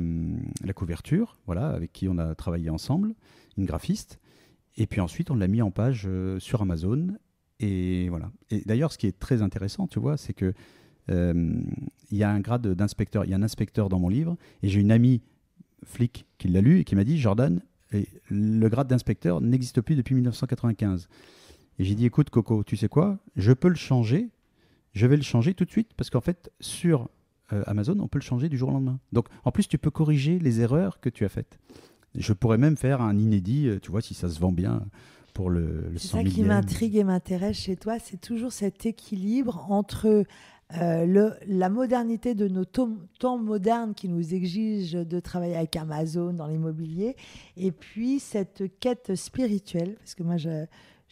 Speaker 2: couverture, voilà, avec qui on a travaillé ensemble, une graphiste. Et puis ensuite, on l'a mis en page sur Amazon. Et voilà. Et d'ailleurs, ce qui est très intéressant, tu vois, c'est que il y a un grade d'inspecteur, il y a un inspecteur dans mon livre, et j'ai une amie flic qui l'a lu et qui m'a dit, Jordan, le grade d'inspecteur n'existe plus depuis 1995. Et j'ai dit, écoute Coco, tu sais quoi, je peux le changer, je vais le changer tout de suite, parce qu'en fait, sur Amazon, on peut le changer du jour au lendemain. Donc, en plus, tu peux corriger les erreurs que tu as faites. Je pourrais même faire un inédit, tu vois, si ça se vend bien pour le 100
Speaker 1: C'est ça
Speaker 2: 000e.
Speaker 1: qui m'intrigue et m'intéresse chez toi, c'est toujours cet équilibre entre la modernité de nos temps modernes qui nous exige de travailler avec Amazon dans l'immobilier, et puis cette quête spirituelle, parce que moi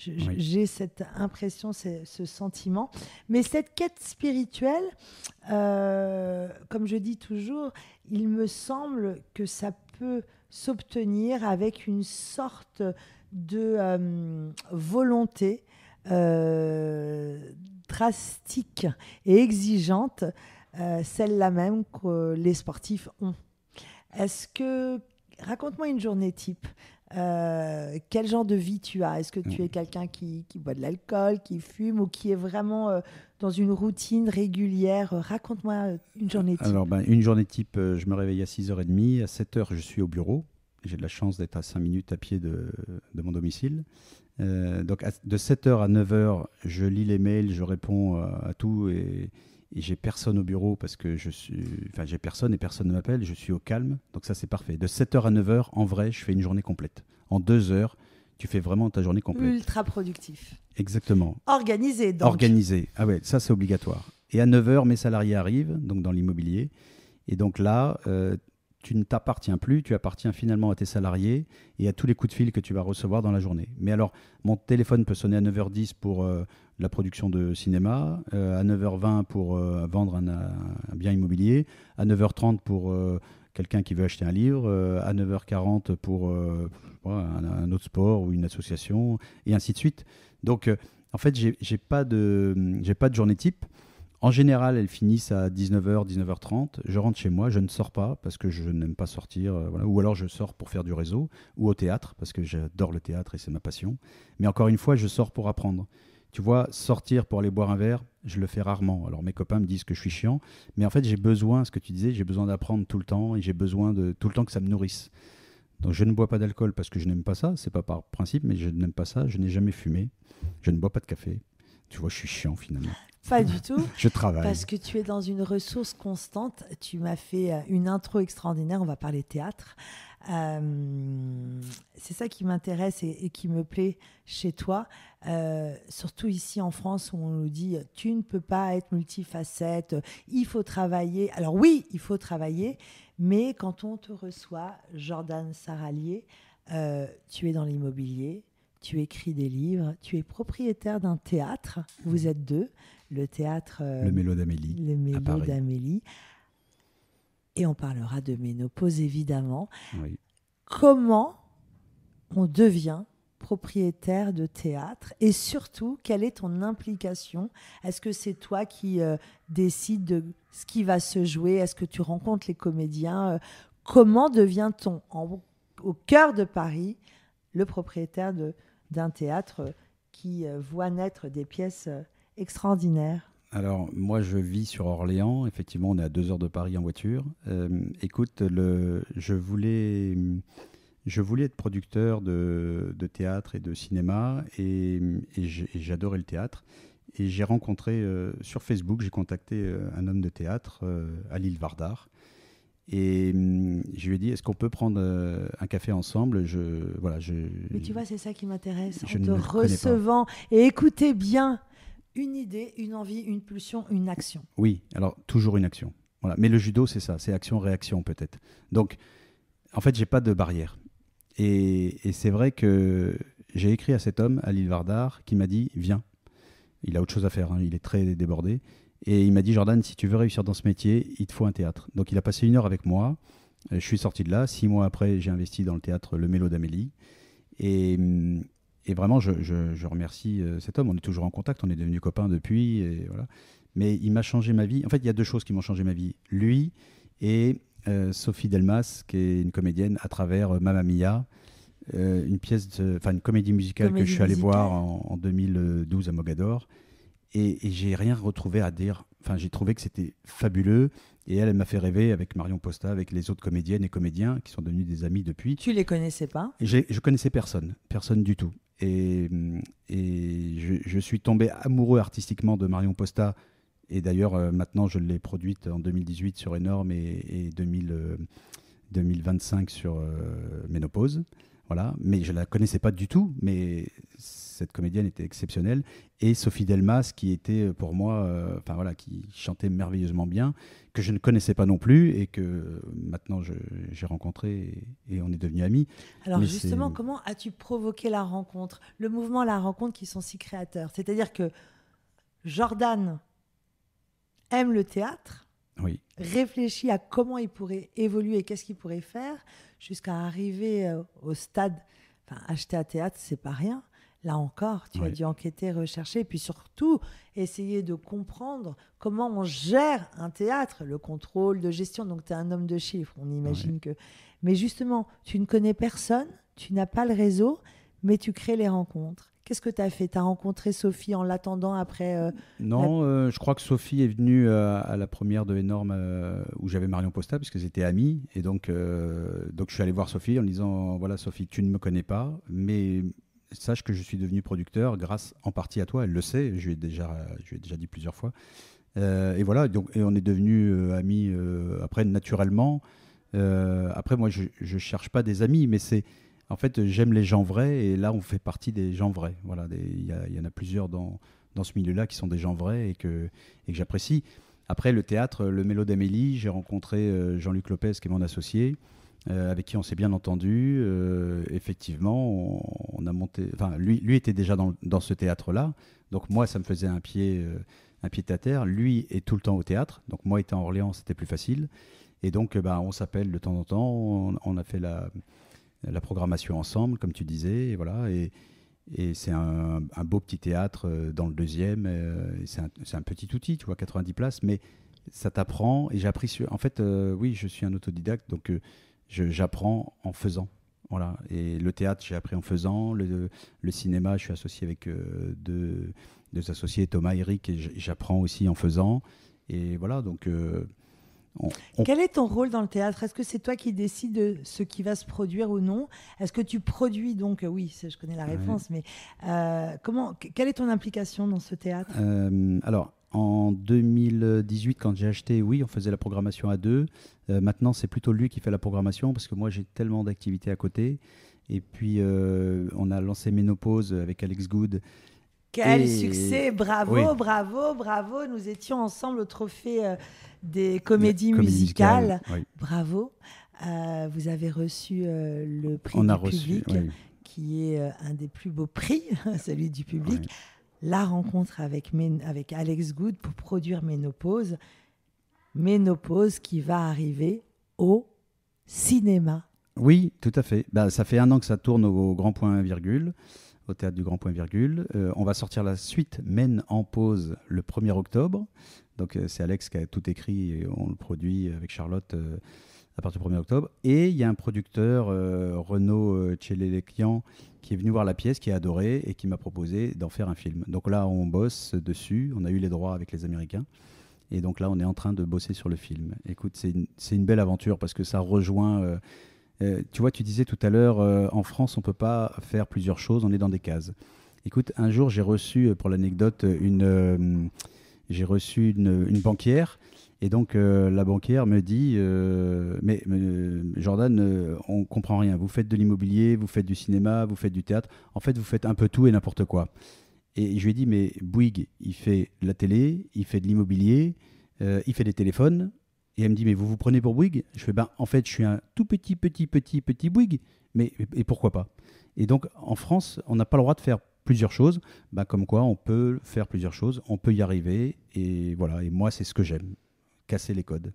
Speaker 2: Oui.
Speaker 1: j'ai cette impression, ce sentiment. Mais cette quête spirituelle, comme je dis toujours, il me semble que ça peut s'obtenir avec une sorte de volonté drastique et exigeante, celle-là même que les sportifs ont. Raconte-moi une journée type. Quel genre de vie tu as? Est-ce que tu es quelqu'un qui boit de l'alcool, qui fume, ou qui est vraiment dans une routine régulière? Raconte-moi une journée type.
Speaker 2: Alors, une journée type, je me réveille à 6h30. À 7h, je suis au bureau. J'ai de la chance d'être à 5 minutes à pied de mon domicile. Donc, de 7h à 9h, je lis les mails, je réponds à tout, et j'ai personne au bureau parce que j'ai personne et personne ne m'appelle. Je suis au calme. Donc, ça, c'est parfait. De 7h à 9h, en vrai, je fais une journée complète. En 2 heures, tu fais vraiment ta journée complète.
Speaker 1: Ultra productif.
Speaker 2: Exactement.
Speaker 1: Organisé, donc.
Speaker 2: Organisé. Ah ouais, ça, c'est obligatoire. Et à 9h, mes salariés arrivent, donc dans l'immobilier. Et donc là, tu ne t'appartiens plus, tu appartiens finalement à tes salariés et à tous les coups de fil que tu vas recevoir dans la journée. Mais alors, mon téléphone peut sonner à 9h10 pour la production de cinéma, à 9h20 pour vendre un bien immobilier, à 9h30 pour quelqu'un qui veut acheter un livre, à 9h40 pour un autre sport ou une association, et ainsi de suite. Donc, en fait, j'ai pas de journée type. En général, elles finissent à 19h, 19h30. Je rentre chez moi, je ne sors pas parce que je n'aime pas sortir. Voilà. Ou alors je sors pour faire du réseau ou au théâtre parce que j'adore le théâtre et c'est ma passion. Mais encore une fois, je sors pour apprendre. Tu vois, sortir pour aller boire un verre, je le fais rarement. Alors mes copains me disent que je suis chiant, mais en fait j'ai besoin, ce que tu disais, j'ai besoin d'apprendre tout le temps et j'ai besoin de tout le temps que ça me nourrisse. Donc je ne bois pas d'alcool parce que je n'aime pas ça, c'est pas par principe, mais je n'aime pas ça. Je n'ai jamais fumé, je ne bois pas de café. Tu vois, je suis chiant finalement.
Speaker 1: Pas du tout.
Speaker 2: Je travaille.
Speaker 1: Parce que tu es dans une ressource constante. Tu m'as fait une intro extraordinaire. On va parler théâtre. C'est ça qui m'intéresse et qui me plaît chez toi. Surtout ici en France où on nous dit tu ne peux pas être multifacette, il faut travailler. Alors oui, il faut travailler, mais quand on te reçoit, Jordan Saralié, tu es dans l'immobilier, tu écris des livres, tu es propriétaire d'un théâtre, vous êtes deux, le théâtre...
Speaker 2: le Mélo d'Amélie.
Speaker 1: Le Mélo d'Amélie. Et on parlera de ménopause, évidemment.
Speaker 2: Oui.
Speaker 1: Comment on devient propriétaire de théâtre et surtout, quelle est ton implication? Est-ce que c'est toi qui décides de ce qui va se jouer? Est-ce que tu rencontres les comédiens? Comment devient-on, au cœur de Paris, le propriétaire d'un théâtre qui voit naître des pièces extraordinaires?
Speaker 2: Alors, moi, je vis sur Orléans. Effectivement, on est à 2 heures de Paris en voiture. Écoute, je voulais être producteur de théâtre et de cinéma et j'adorais le théâtre. Et j'ai rencontré, sur Facebook, j'ai contacté un homme de théâtre à l'île Vardar. Et je lui ai dit, est-ce qu'on peut prendre un café ensemble?
Speaker 1: Mais tu vois, c'est ça qui m'intéresse.
Speaker 2: Je
Speaker 1: En
Speaker 2: ne
Speaker 1: te
Speaker 2: le connais
Speaker 1: recevant et écoutez bien, une idée, une envie, une pulsion, une action.
Speaker 2: Oui, alors toujours une action. Voilà. Mais le judo, c'est ça, c'est action-réaction peut-être. Donc, en fait, j'ai pas de barrière. Et c'est vrai que j'ai écrit à cet homme, à l'île Vardar, qui m'a dit, viens. Il a autre chose à faire, hein, il est très débordé. Et il m'a dit, Jordan, si tu veux réussir dans ce métier, il te faut un théâtre. Donc il a passé 1 heure avec moi. Je suis sorti de là. 6 mois après, j'ai investi dans le théâtre Le Mélo d'Amélie. Et vraiment, je remercie cet homme. On est toujours en contact, on est devenus copains depuis. Et voilà. Mais il m'a changé ma vie. En fait, il y a 2 choses qui m'ont changé ma vie. Lui et Sophie Delmas, qui est une comédienne, à travers Mamma Mia, une comédie musicale que je suis allé voir en 2012 à Mogador. Et j'ai rien retrouvé à dire. Enfin, j'ai trouvé que c'était fabuleux. Et elle m'a fait rêver avec Marion Posta, avec les autres comédiennes et comédiens qui sont devenus des amis depuis.
Speaker 1: Tu les connaissais pas?
Speaker 2: Je connaissais personne du tout. Et je suis tombé amoureux artistiquement de Marion Posta. Et d'ailleurs, maintenant, je l'ai produite en 2018 sur Énorme et 2025 sur Ménopause. Voilà. Mais je ne la connaissais pas du tout. Mais cette comédienne était exceptionnelle. Et Sophie Delmas, qui était pour moi, qui chantait merveilleusement bien, que je ne connaissais pas non plus et que maintenant j'ai rencontré et on est devenus amis.
Speaker 1: Alors mais justement, comment as-tu provoqué la rencontre? Le mouvement, la rencontre qui sont si créateurs. C'est-à-dire que Jordan aime le théâtre,
Speaker 2: oui,
Speaker 1: réfléchit à comment il pourrait évoluer et qu'est-ce qu'il pourrait faire, jusqu'à arriver au stade. Enfin, acheter un théâtre, c'est pas rien. Là encore, tu as dû enquêter, rechercher, et puis surtout essayer de comprendre comment on gère un théâtre, le contrôle de gestion. Donc, tu es un homme de chiffres, on imagine que... Mais justement, tu ne connais personne, tu n'as pas le réseau, mais tu crées les rencontres. Qu'est-ce que tu as fait? Tu as rencontré Sophie en l'attendant après
Speaker 2: Non, je crois que Sophie est venue à la première de Énorme où j'avais Marion Posta, parce qu'ils étaient amis. Et donc je suis allé voir Sophie en disant, voilà Sophie, tu ne me connais pas, mais... sache que je suis devenu producteur grâce en partie à toi, elle le sait, je lui ai déjà dit plusieurs fois. Et voilà, et on est devenus amis après naturellement. Après, moi, je ne cherche pas des amis, mais en fait, j'aime les gens vrais, et là, on fait partie des gens vrais. Voilà, il y en a plusieurs dans ce milieu-là qui sont des gens vrais et que j'apprécie. Après, le théâtre, le Mélo d'Amélie, j'ai rencontré Jean-Luc Lopez, qui est mon associé, avec qui on s'est bien entendu. Effectivement, on a monté. Enfin, lui était déjà dans ce théâtre-là. Donc moi, ça me faisait un pied à terre. Lui est tout le temps au théâtre. Donc moi, étant à Orléans, c'était plus facile. Et donc, on s'appelle de temps en temps. On a fait la programmation ensemble, comme tu disais. Et voilà. Et c'est un beau petit théâtre dans le 2e. C'est un petit outil, tu vois, 90 places. Mais ça t'apprend. Et j'ai appris en fait, oui, je suis un autodidacte. Donc, j'apprends en faisant. Voilà. Et le théâtre, j'ai appris en faisant. Le cinéma, je suis associé avec deux associés, Thomas et Eric, et j'apprends aussi en faisant. Et voilà, donc...
Speaker 1: Quel est ton rôle dans le théâtre? Est-ce que c'est toi qui décides de ce qui va se produire ou non? Est-ce que tu produis donc? Oui, je connais la réponse, mais quelle est ton implication dans ce théâtre?
Speaker 2: Alors, en 2018, quand j'ai acheté, oui, on faisait la programmation à deux. Maintenant, c'est plutôt lui qui fait la programmation parce que moi, j'ai tellement d'activités à côté. Et puis, on a lancé Ménopause avec Alex Good.
Speaker 1: Quel succès! Bravo,
Speaker 2: oui.
Speaker 1: bravo, bravo! Nous étions ensemble au trophée des comédies musicales.
Speaker 2: Oui.
Speaker 1: Bravo! Vous avez reçu le prix du public, oui, qui est un des plus beaux prix, celui du public. Oui. La rencontre avec Alex Good pour produire Ménopause. Ménopause qui va arriver au cinéma.
Speaker 2: Oui, tout à fait. Ça fait 1 an que ça tourne au Grand Point Virgule, au théâtre du Grand Point Virgule. On va sortir la suite Men en pause le 1er octobre. Donc c'est Alex qui a tout écrit et on le produit avec Charlotte à partir du 1er octobre. Et il y a un producteur, Renaud Tchelelekian, qui est venu voir la pièce, qui a adoré et qui m'a proposé d'en faire un film. Donc là, on bosse dessus. On a eu les droits avec les Américains. Et donc là, on est en train de bosser sur le film. Écoute, c'est une belle aventure parce que ça rejoint... tu vois, tu disais tout à l'heure, en France, on ne peut pas faire plusieurs choses, on est dans des cases. Écoute, un jour, j'ai reçu, pour l'anecdote, une banquière. Et donc, la banquière me dit, mais Jordan, on ne comprend rien. Vous faites de l'immobilier, vous faites du cinéma, vous faites du théâtre. En fait, vous faites un peu tout et n'importe quoi. Et je lui ai dit, mais Bouygues, il fait de la télé, il fait de l'immobilier, il fait des téléphones. Et elle me dit, mais vous vous prenez pour Bouygues? Je fais, en fait, je suis un tout petit Bouygues, mais et pourquoi pas? Et donc, en France, on n'a pas le droit de faire plusieurs choses. Comme quoi, on peut faire plusieurs choses, on peut y arriver. Et voilà, et moi, c'est ce que j'aime, casser les codes.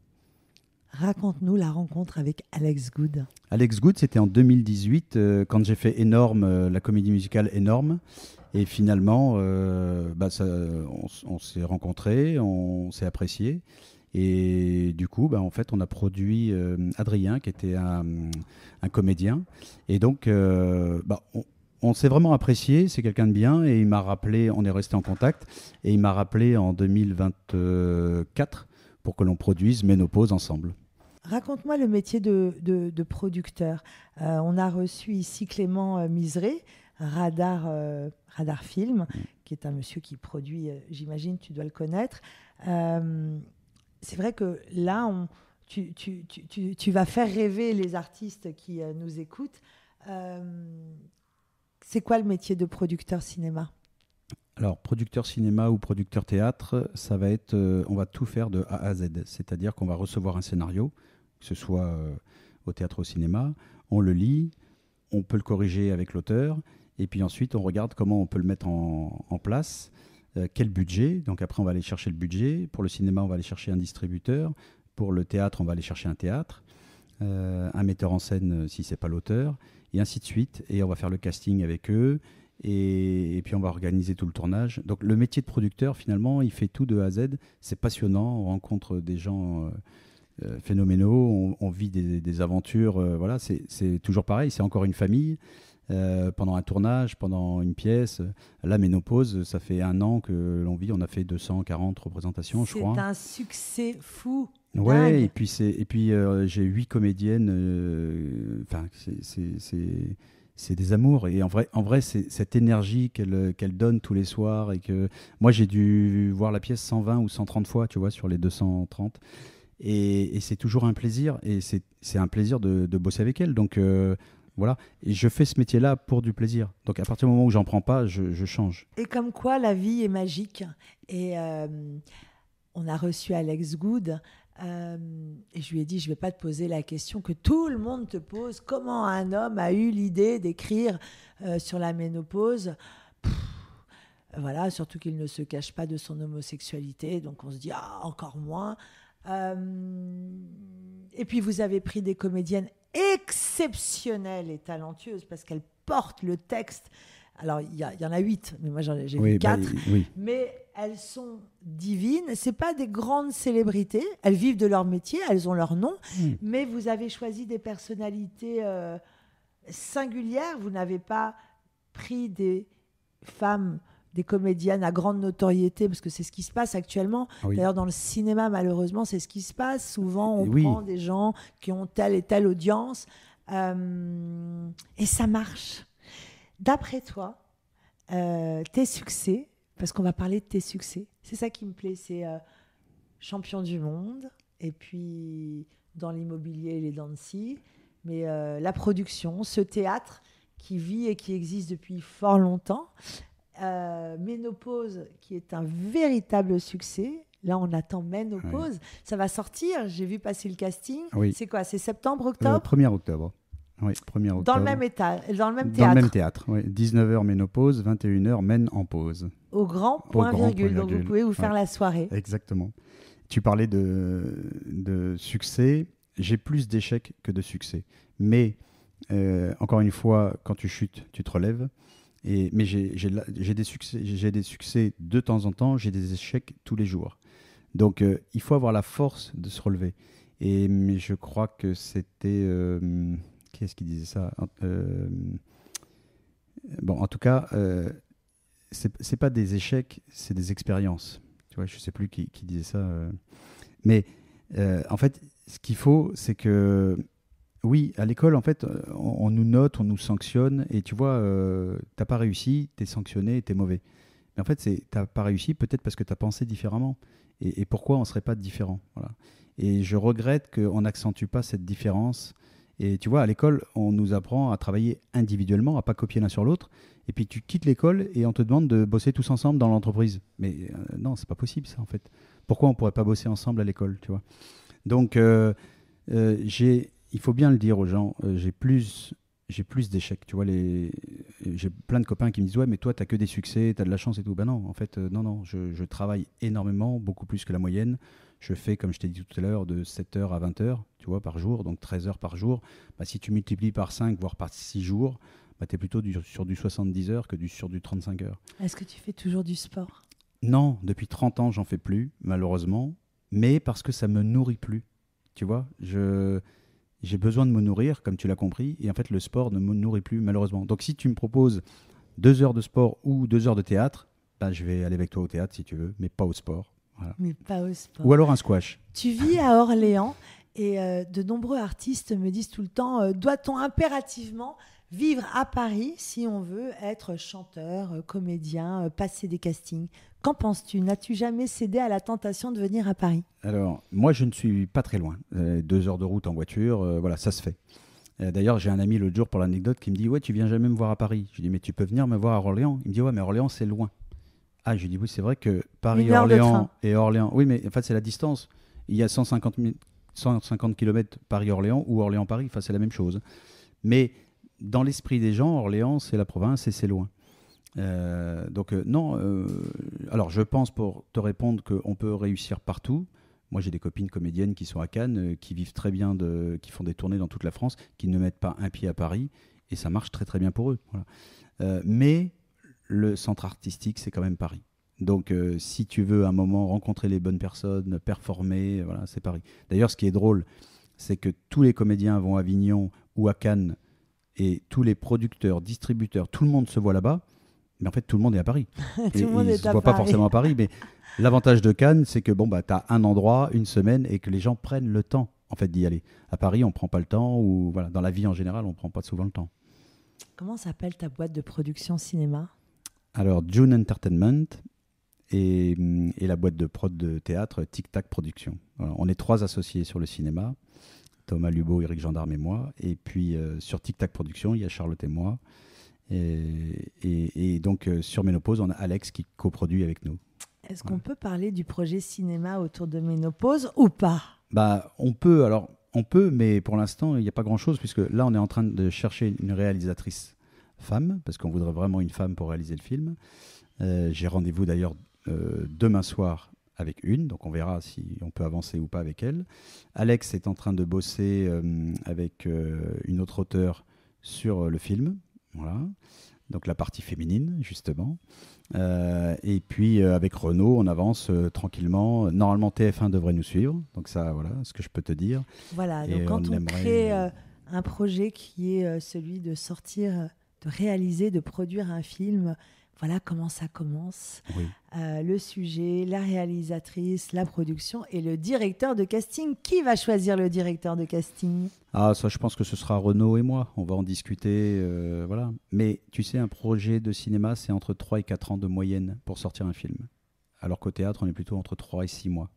Speaker 1: Raconte-nous la rencontre avec Alex Good.
Speaker 2: Alex Good, c'était en 2018, quand j'ai fait Énorme, la comédie musicale Énorme. Et finalement, on s'est rencontrés, on s'est appréciés. Et du coup, en fait, on a produit Adrien, qui était un comédien. Et donc, on s'est vraiment apprécié. C'est quelqu'un de bien. Et il m'a rappelé, on est resté en contact. Et il m'a rappelé en 2024 pour que l'on produise Ménopause ensemble.
Speaker 1: Raconte-moi le métier de producteur. On a reçu ici Clément Miseré, Radar Film, qui est un monsieur qui produit, j'imagine, tu dois le connaître. C'est vrai que là, tu vas faire rêver les artistes qui nous écoutent. C'est quoi le métier de producteur cinéma?
Speaker 2: Alors, producteur cinéma ou producteur théâtre, ça va être, on va tout faire de A à Z. C'est-à-dire qu'on va recevoir un scénario, que ce soit au théâtre ou au cinéma, on le lit, on peut le corriger avec l'auteur, et puis ensuite, on regarde comment on peut le mettre en place. Quel budget? Donc après, on va aller chercher le budget. Pour le cinéma, on va aller chercher un distributeur. Pour le théâtre, on va aller chercher un théâtre, un metteur en scène si ce n'est pas l'auteur, et ainsi de suite. Et on va faire le casting avec eux, et puis on va organiser tout le tournage. Donc le métier de producteur, finalement, il fait tout de A à Z. C'est passionnant, on rencontre des gens phénoménaux, on vit des aventures. Voilà, c'est toujours pareil, c'est encore une famille. Pendant un tournage, pendant une pièce. La Ménopause, ça fait 1 an que l'on vit. On a fait 240 représentations, je crois.
Speaker 1: C'est un succès fou.
Speaker 2: Ouais,
Speaker 1: dingue.
Speaker 2: et puis j'ai 8 comédiennes. C'est des amours. Et en vrai, c'est cette énergie qu'elle donne tous les soirs. Et que moi, j'ai dû voir la pièce 120 ou 130 fois, tu vois, sur les 230. Et c'est toujours un plaisir. Et c'est un plaisir de bosser avec elle. Donc voilà, et je fais ce métier-là pour du plaisir. Donc à partir du moment où j'en prends pas, je change.
Speaker 1: Et comme quoi la vie est magique. Et on a reçu Alex Good et je lui ai dit, je ne vais pas te poser la question que tout le monde te pose. Comment un homme a eu l'idée d'écrire sur la ménopause ? Voilà, surtout qu'il ne se cache pas de son homosexualité. Donc on se dit, encore moins. Et puis vous avez pris des comédiennes exceptionnelles et talentueuses parce qu'elles portent le texte. Alors, il y en a 8, mais moi, j'ai vu 4.
Speaker 2: Oui.
Speaker 1: Mais elles sont divines. Ce pas des grandes célébrités. Elles vivent de leur métier, elles ont leur nom. Mais vous avez choisi des personnalités singulières. Vous n'avez pas pris des femmes, des comédiennes à grande notoriété, parce que c'est ce qui se passe actuellement. D'ailleurs, dans le cinéma, malheureusement, c'est ce qui se passe. Souvent, on prend des gens qui ont telle et telle audience. Et ça marche. D'après toi, tes succès, parce qu'on va parler de tes succès, c'est ça qui me plaît, c'est champion du monde, et puis dans l'immobilier, les dents de scie, mais la production, ce théâtre qui vit et qui existe depuis fort longtemps, Ménopause qui est un véritable succès. Là, on attend Ménopause. Ça va sortir, j'ai vu passer le casting. C'est quoi, c'est septembre, octobre
Speaker 2: 1er octobre. Oui, 1er octobre.
Speaker 1: Dans le même état, dans le même théâtre.
Speaker 2: Dans le même théâtre, oui. 19h ménopause, 21h mène en pause.
Speaker 1: Au grand point virgule, donc vous pouvez vous faire la soirée.
Speaker 2: Exactement. Tu parlais de succès. J'ai plus d'échecs que de succès. Mais, encore une fois, quand tu chutes, tu te relèves. Mais j'ai des succès de temps en temps, j'ai des échecs tous les jours. Donc, il faut avoir la force de se relever. Mais je crois que c'était... qui est-ce qui disait ça ? Bon, en tout cas, c'est pas des échecs, c'est des expériences. Tu vois, je sais plus qui disait ça. Mais en fait, ce qu'il faut, c'est que oui, à l'école, en fait, on nous note, on nous sanctionne, et tu vois, t'as pas réussi, t'es sanctionné, t'es mauvais. Mais en fait, t'as pas réussi peut-être parce que t'as pensé différemment. Et pourquoi on serait pas différent ? Voilà. Et je regrette qu'on n'accentue pas cette différence. Et tu vois, à l'école, on nous apprend à travailler individuellement, à pas copier l'un sur l'autre. Et puis tu quittes l'école et on te demande de bosser tous ensemble dans l'entreprise. Mais non, c'est pas possible ça en fait. Pourquoi on pourrait pas bosser ensemble à l'école, tu vois ? Donc, il faut bien le dire aux gens, j'ai plus d'échecs. Tu vois, j'ai plein de copains qui me disent « Ouais, mais toi, tu n'as que des succès, tu as de la chance et tout. » Ben non, en fait, non. Je travaille énormément, beaucoup plus que la moyenne. Je fais, comme je t'ai dit tout à l'heure, de 7h à 20h, tu vois, par jour, donc 13 heures par jour. Bah, si tu multiplies par 5, voire par 6 jours, bah, tu es plutôt sur du 70 heures que sur du 35 heures.
Speaker 1: Est-ce que tu fais toujours du sport ?
Speaker 2: Non, depuis 30 ans, j'en fais plus, malheureusement, mais parce que ça me nourrit plus. Tu vois, j'ai besoin de me nourrir, comme tu l'as compris, et en fait, le sport ne me nourrit plus, malheureusement. Donc, si tu me proposes 2 heures de sport ou 2 heures de théâtre, bah, je vais aller avec toi au théâtre si tu veux, mais pas au sport. Voilà.
Speaker 1: Mais pas au sport.
Speaker 2: Ou alors un squash.
Speaker 1: Tu vis à Orléans et de nombreux artistes me disent tout le temps doit-on impérativement vivre à Paris si on veut être chanteur, comédien, passer des castings ? Qu'en penses-tu ? N'as-tu jamais cédé à la tentation de venir à Paris ?
Speaker 2: Alors, moi, je ne suis pas très loin. 2 heures de route en voiture, voilà, ça se fait. D'ailleurs, j'ai un ami l'autre jour, pour l'anecdote, qui me dit « Ouais, tu viens jamais me voir à Paris ?» Je lui dis « Mais tu peux venir me voir à Orléans ?» Il me dit « Ouais, mais Orléans, c'est loin. » Ah, je lui dis « Oui, c'est vrai que Paris-Orléans et Orléans... » Oui, mais en fait, c'est la distance. Il y a 150 km Paris-Orléans ou Orléans-Paris. Enfin, c'est la même chose. Mais dans l'esprit des gens, Orléans, c'est la province et c'est loin. Non. Alors, je pense, pour te répondre, qu'on peut réussir partout. Moi, j'ai des copines comédiennes qui sont à Cannes, qui vivent très bien, qui font des tournées dans toute la France, qui ne mettent pas un pied à Paris, et ça marche très très bien pour eux. Voilà. Mais le centre artistique, c'est quand même Paris. Donc, si tu veux à un moment rencontrer les bonnes personnes, performer, voilà, c'est Paris. D'ailleurs, ce qui est drôle, c'est que tous les comédiens vont à Avignon ou à Cannes, et tous les producteurs, distributeurs, tout le monde se voit là-bas, mais en fait, tout le monde est à Paris.
Speaker 1: Tout le monde
Speaker 2: ils ne se voient pas forcément à Paris, mais l'avantage de Cannes, c'est que tu as un endroit, une semaine, et que les gens prennent le temps en fait, d'y aller. À Paris, on ne prend pas le temps, ou voilà, dans la vie en général, on ne prend pas souvent le temps.
Speaker 1: Comment s'appelle ta boîte de production cinéma ?
Speaker 2: Alors, June Entertainment et la boîte de prod de théâtre Tic Tac Productions. Voilà, on est 3 associés sur le cinéma, Thomas Lubot, Éric Gendarme et moi. Et puis, sur Tic Tac Productions, il y a Charlotte et moi. Et donc, sur Ménopause, on a Alex qui coproduit avec nous.
Speaker 1: Est-ce qu'on peut parler du projet cinéma autour de Ménopause ou pas?
Speaker 2: On peut, mais pour l'instant, il n'y a pas grand-chose, puisque là, on est en train de chercher une réalisatrice femme, parce qu'on voudrait vraiment une femme pour réaliser le film. J'ai rendez-vous d'ailleurs demain soir avec une, donc on verra si on peut avancer ou pas avec elle. Alex est en train de bosser avec une autre auteure sur le film, voilà. Donc la partie féminine, justement. Et puis avec Renaud, on avance tranquillement. Normalement, TF1 devrait nous suivre. Donc ça, voilà ce que je peux te dire.
Speaker 1: Voilà,
Speaker 2: Et
Speaker 1: donc quand on
Speaker 2: aimerait...
Speaker 1: crée un projet qui est celui de sortir, de réaliser, de produire un film, voilà comment ça commence.
Speaker 2: Oui.
Speaker 1: Le sujet, la réalisatrice, la production et le directeur de casting. Qui va choisir le directeur de casting?
Speaker 2: Ah, ça, je pense que ce sera Renaud et moi. On va en discuter, voilà. Mais tu sais, un projet de cinéma, c'est entre 3 et 4 ans de moyenne pour sortir un film. Alors qu'au théâtre, on est plutôt entre 3 et 6 mois.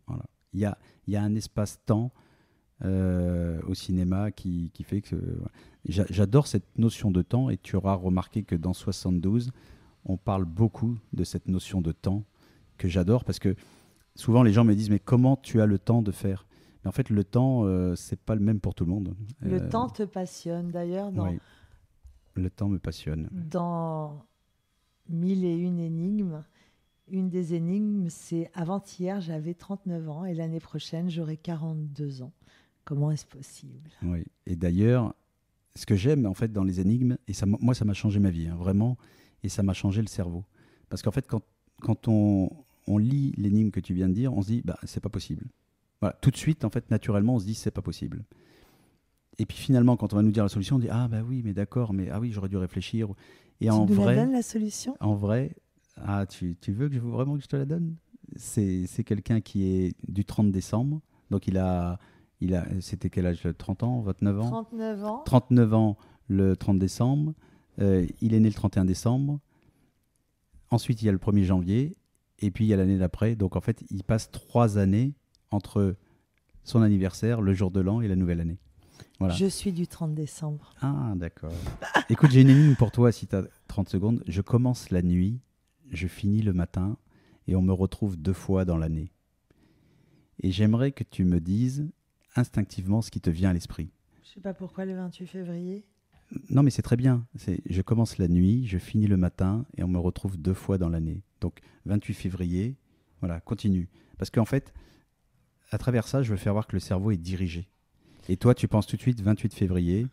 Speaker 2: Voilà. Il y a un espace-temps au cinéma qui fait que... J'adore cette notion de temps, et tu auras remarqué que dans 72, on parle beaucoup de cette notion de temps que j'adore, parce que souvent les gens me disent « Mais comment tu as le temps de faire ?» Mais en fait, le temps, c'est pas le même pour tout le monde.
Speaker 1: Le temps te passionne d'ailleurs
Speaker 2: Oui, le temps me passionne.
Speaker 1: dans 1001 énigmes. Une des énigmes, c'est avant-hier, j'avais 39 ans et l'année prochaine, j'aurai 42 ans. Comment est-ce possible?
Speaker 2: Oui. Et d'ailleurs, ce que j'aime en fait dans les énigmes, et ça, moi ça m'a changé ma vie, hein, vraiment, et ça m'a changé le cerveau. Parce qu'en fait, quand on lit l'énigme que tu viens de dire, on se dit, c'est pas possible. Voilà, tout de suite, en fait, naturellement, on se dit, c'est pas possible. Et puis finalement, quand on va nous dire la solution, on dit, ah oui, mais d'accord, mais ah oui, j'aurais dû réfléchir. Et
Speaker 1: tu
Speaker 2: en
Speaker 1: nous
Speaker 2: vrai,
Speaker 1: la donnes, la solution?
Speaker 2: En vrai, tu veux vraiment que je te la donne? C'est quelqu'un qui est du 30 décembre, donc c'était quel âge? 30 ans, 29 ans?
Speaker 1: 39 ans.
Speaker 2: 39 ans le 30 décembre. Il est né le 31 décembre. Ensuite, il y a le 1er janvier. Et puis, il y a l'année d'après. Donc, en fait, il passe 3 années entre son anniversaire, le jour de l'an et la nouvelle année. Voilà.
Speaker 1: Je suis du 30 décembre.
Speaker 2: Ah, d'accord. Écoute, j'ai une énigme pour toi si tu as 30 secondes. Je commence la nuit, je finis le matin et on me retrouve 2 fois dans l'année. Et j'aimerais que tu me dises instinctivement ce qui te vient à l'esprit.
Speaker 1: Je ne sais pas pourquoi le 28 février.
Speaker 2: Non, mais c'est très bien. Je commence la nuit, je finis le matin et on me retrouve 2 fois dans l'année. Donc, 28 février, voilà, continue. Parce qu'en fait, à travers ça, je veux faire voir que le cerveau est dirigé. Et toi, tu penses tout de suite 28 février.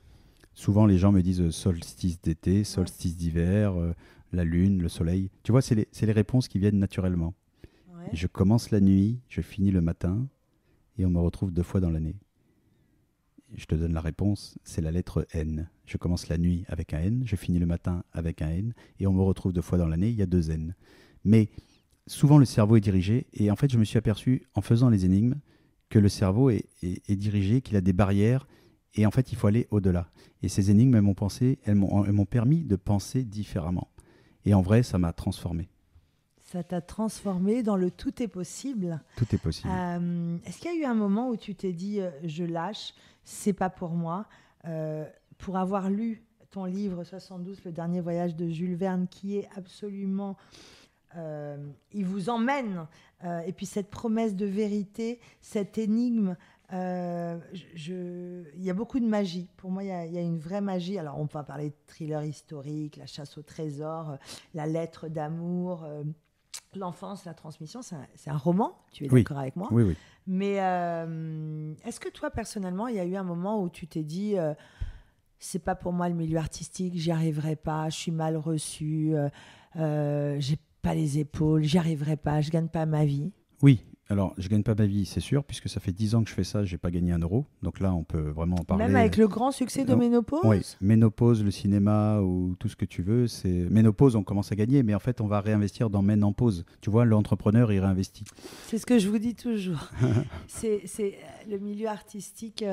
Speaker 2: Souvent, les gens me disent solstice d'été, solstice d'hiver, la lune, le soleil. Tu vois, c'est les réponses qui viennent naturellement.
Speaker 1: Ouais.
Speaker 2: Je commence la nuit, je finis le matin et on me retrouve 2 fois dans l'année. Je te donne la réponse, c'est la lettre N. Je commence la nuit avec un N, je finis le matin avec un N et on me retrouve 2 fois dans l'année, il y a 2 N. Mais souvent, le cerveau est dirigé et en fait, je me suis aperçu en faisant les énigmes que le cerveau est dirigé, qu'il a des barrières et en fait, il faut aller au-delà. Et ces énigmes, elles m'ont permis de penser différemment. Et en vrai, ça m'a transformé.
Speaker 1: Ça t'a transformé dans le tout est possible.
Speaker 2: Tout est possible.
Speaker 1: Est-ce qu'il y a eu un moment où tu t'es dit je lâche, c'est pas pour moi, pour avoir lu ton livre 72, Le dernier voyage de Jules Verne, qui est absolument... il vous emmène, et puis cette promesse de vérité, cette énigme, il y a beaucoup de magie. Pour moi, il y a une vraie magie. Alors, on peut parler de thriller historique, la chasse au trésor, la lettre d'amour, l'enfance, la transmission. C'est un roman, tu es d'accord avec moi?
Speaker 2: Oui.
Speaker 1: Mais est-ce que toi, personnellement, il y a eu un moment où tu t'es dit c'est pas pour moi le milieu artistique, j'y arriverai pas, je suis mal reçue, j'ai pas les épaules, j'y arriverai pas, je gagne pas ma vie?
Speaker 2: Oui, alors je gagne pas ma vie, c'est sûr, puisque ça fait 10 ans que je fais ça, j'ai pas gagné 1 euro. Donc là, on peut vraiment en parler.
Speaker 1: Même avec le grand succès de Ménopause?
Speaker 2: Oui, Ménopause, le cinéma ou tout ce que tu veux. Ménopause, on commence à gagner, mais en fait, on va réinvestir dans Men en pause. Tu vois, l'entrepreneur, il réinvestit.
Speaker 1: C'est ce que je vous dis toujours. c'est le milieu artistique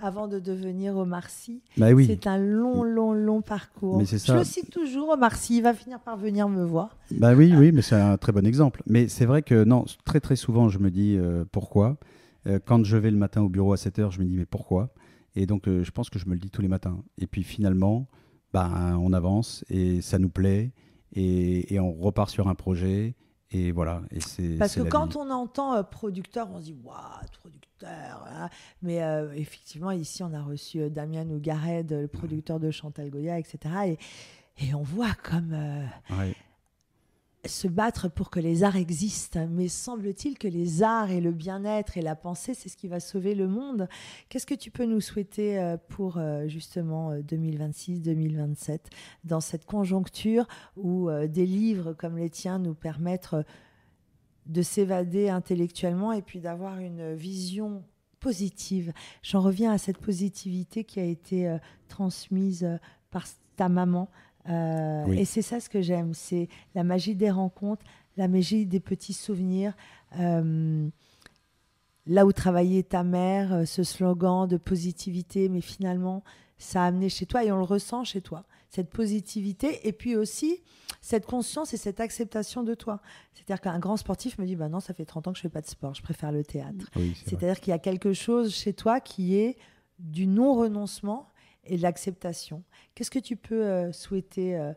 Speaker 1: avant de devenir Omar Sy.
Speaker 2: Bah oui.
Speaker 1: C'est un long parcours.
Speaker 2: Mais c'est ça.
Speaker 1: Je le cite toujours, Omar Sy, il va finir par venir me voir.
Speaker 2: Bah oui, mais c'est un très bon exemple. Mais c'est vrai que non, très souvent, je me dis pourquoi. Quand je vais le matin au bureau à 7h, je me dis mais pourquoi? Et donc, je pense que je me le dis tous les matins. Et puis finalement, on avance et ça nous plaît et on repart sur un projet Et voilà, et
Speaker 1: Parce
Speaker 2: c'est
Speaker 1: que
Speaker 2: la
Speaker 1: quand
Speaker 2: vie.
Speaker 1: on entend producteur, on se dit waouh, producteur. Voilà. Mais effectivement, ici, on a reçu Damien Nougared, le producteur de Chantal Goya, etc. Et on voit comme
Speaker 2: Ouais.
Speaker 1: se battre pour que les arts existent. Mais semble-t-il que les arts et le bien-être et la pensée, c'est ce qui va sauver le monde. Qu'est-ce que tu peux nous souhaiter pour justement 2026-2027, dans cette conjoncture où des livres comme les tiens nous permettent de s'évader intellectuellement et puis d'avoir une vision positive. J'en reviens à cette positivité qui a été transmise par ta maman.
Speaker 2: Oui.
Speaker 1: Et c'est ça ce que j'aime, c'est la magie des rencontres, la magie des petits souvenirs. Euh, Là où travaillait ta mère, ce slogan de positivité, mais finalement, ça a amené chez toi et on le ressent chez toi, cette positivité et puis aussi cette conscience et cette acceptation de toi. C'est-à-dire qu'un grand sportif me dit bah non, ça fait 30 ans que je fais pas de sport, je préfère le théâtre.
Speaker 2: Oui, c'est vrai.
Speaker 1: C'est-à-dire qu'il y a quelque chose chez toi qui est du non-renoncement et de l'acceptation. Qu'est-ce que tu peux souhaiter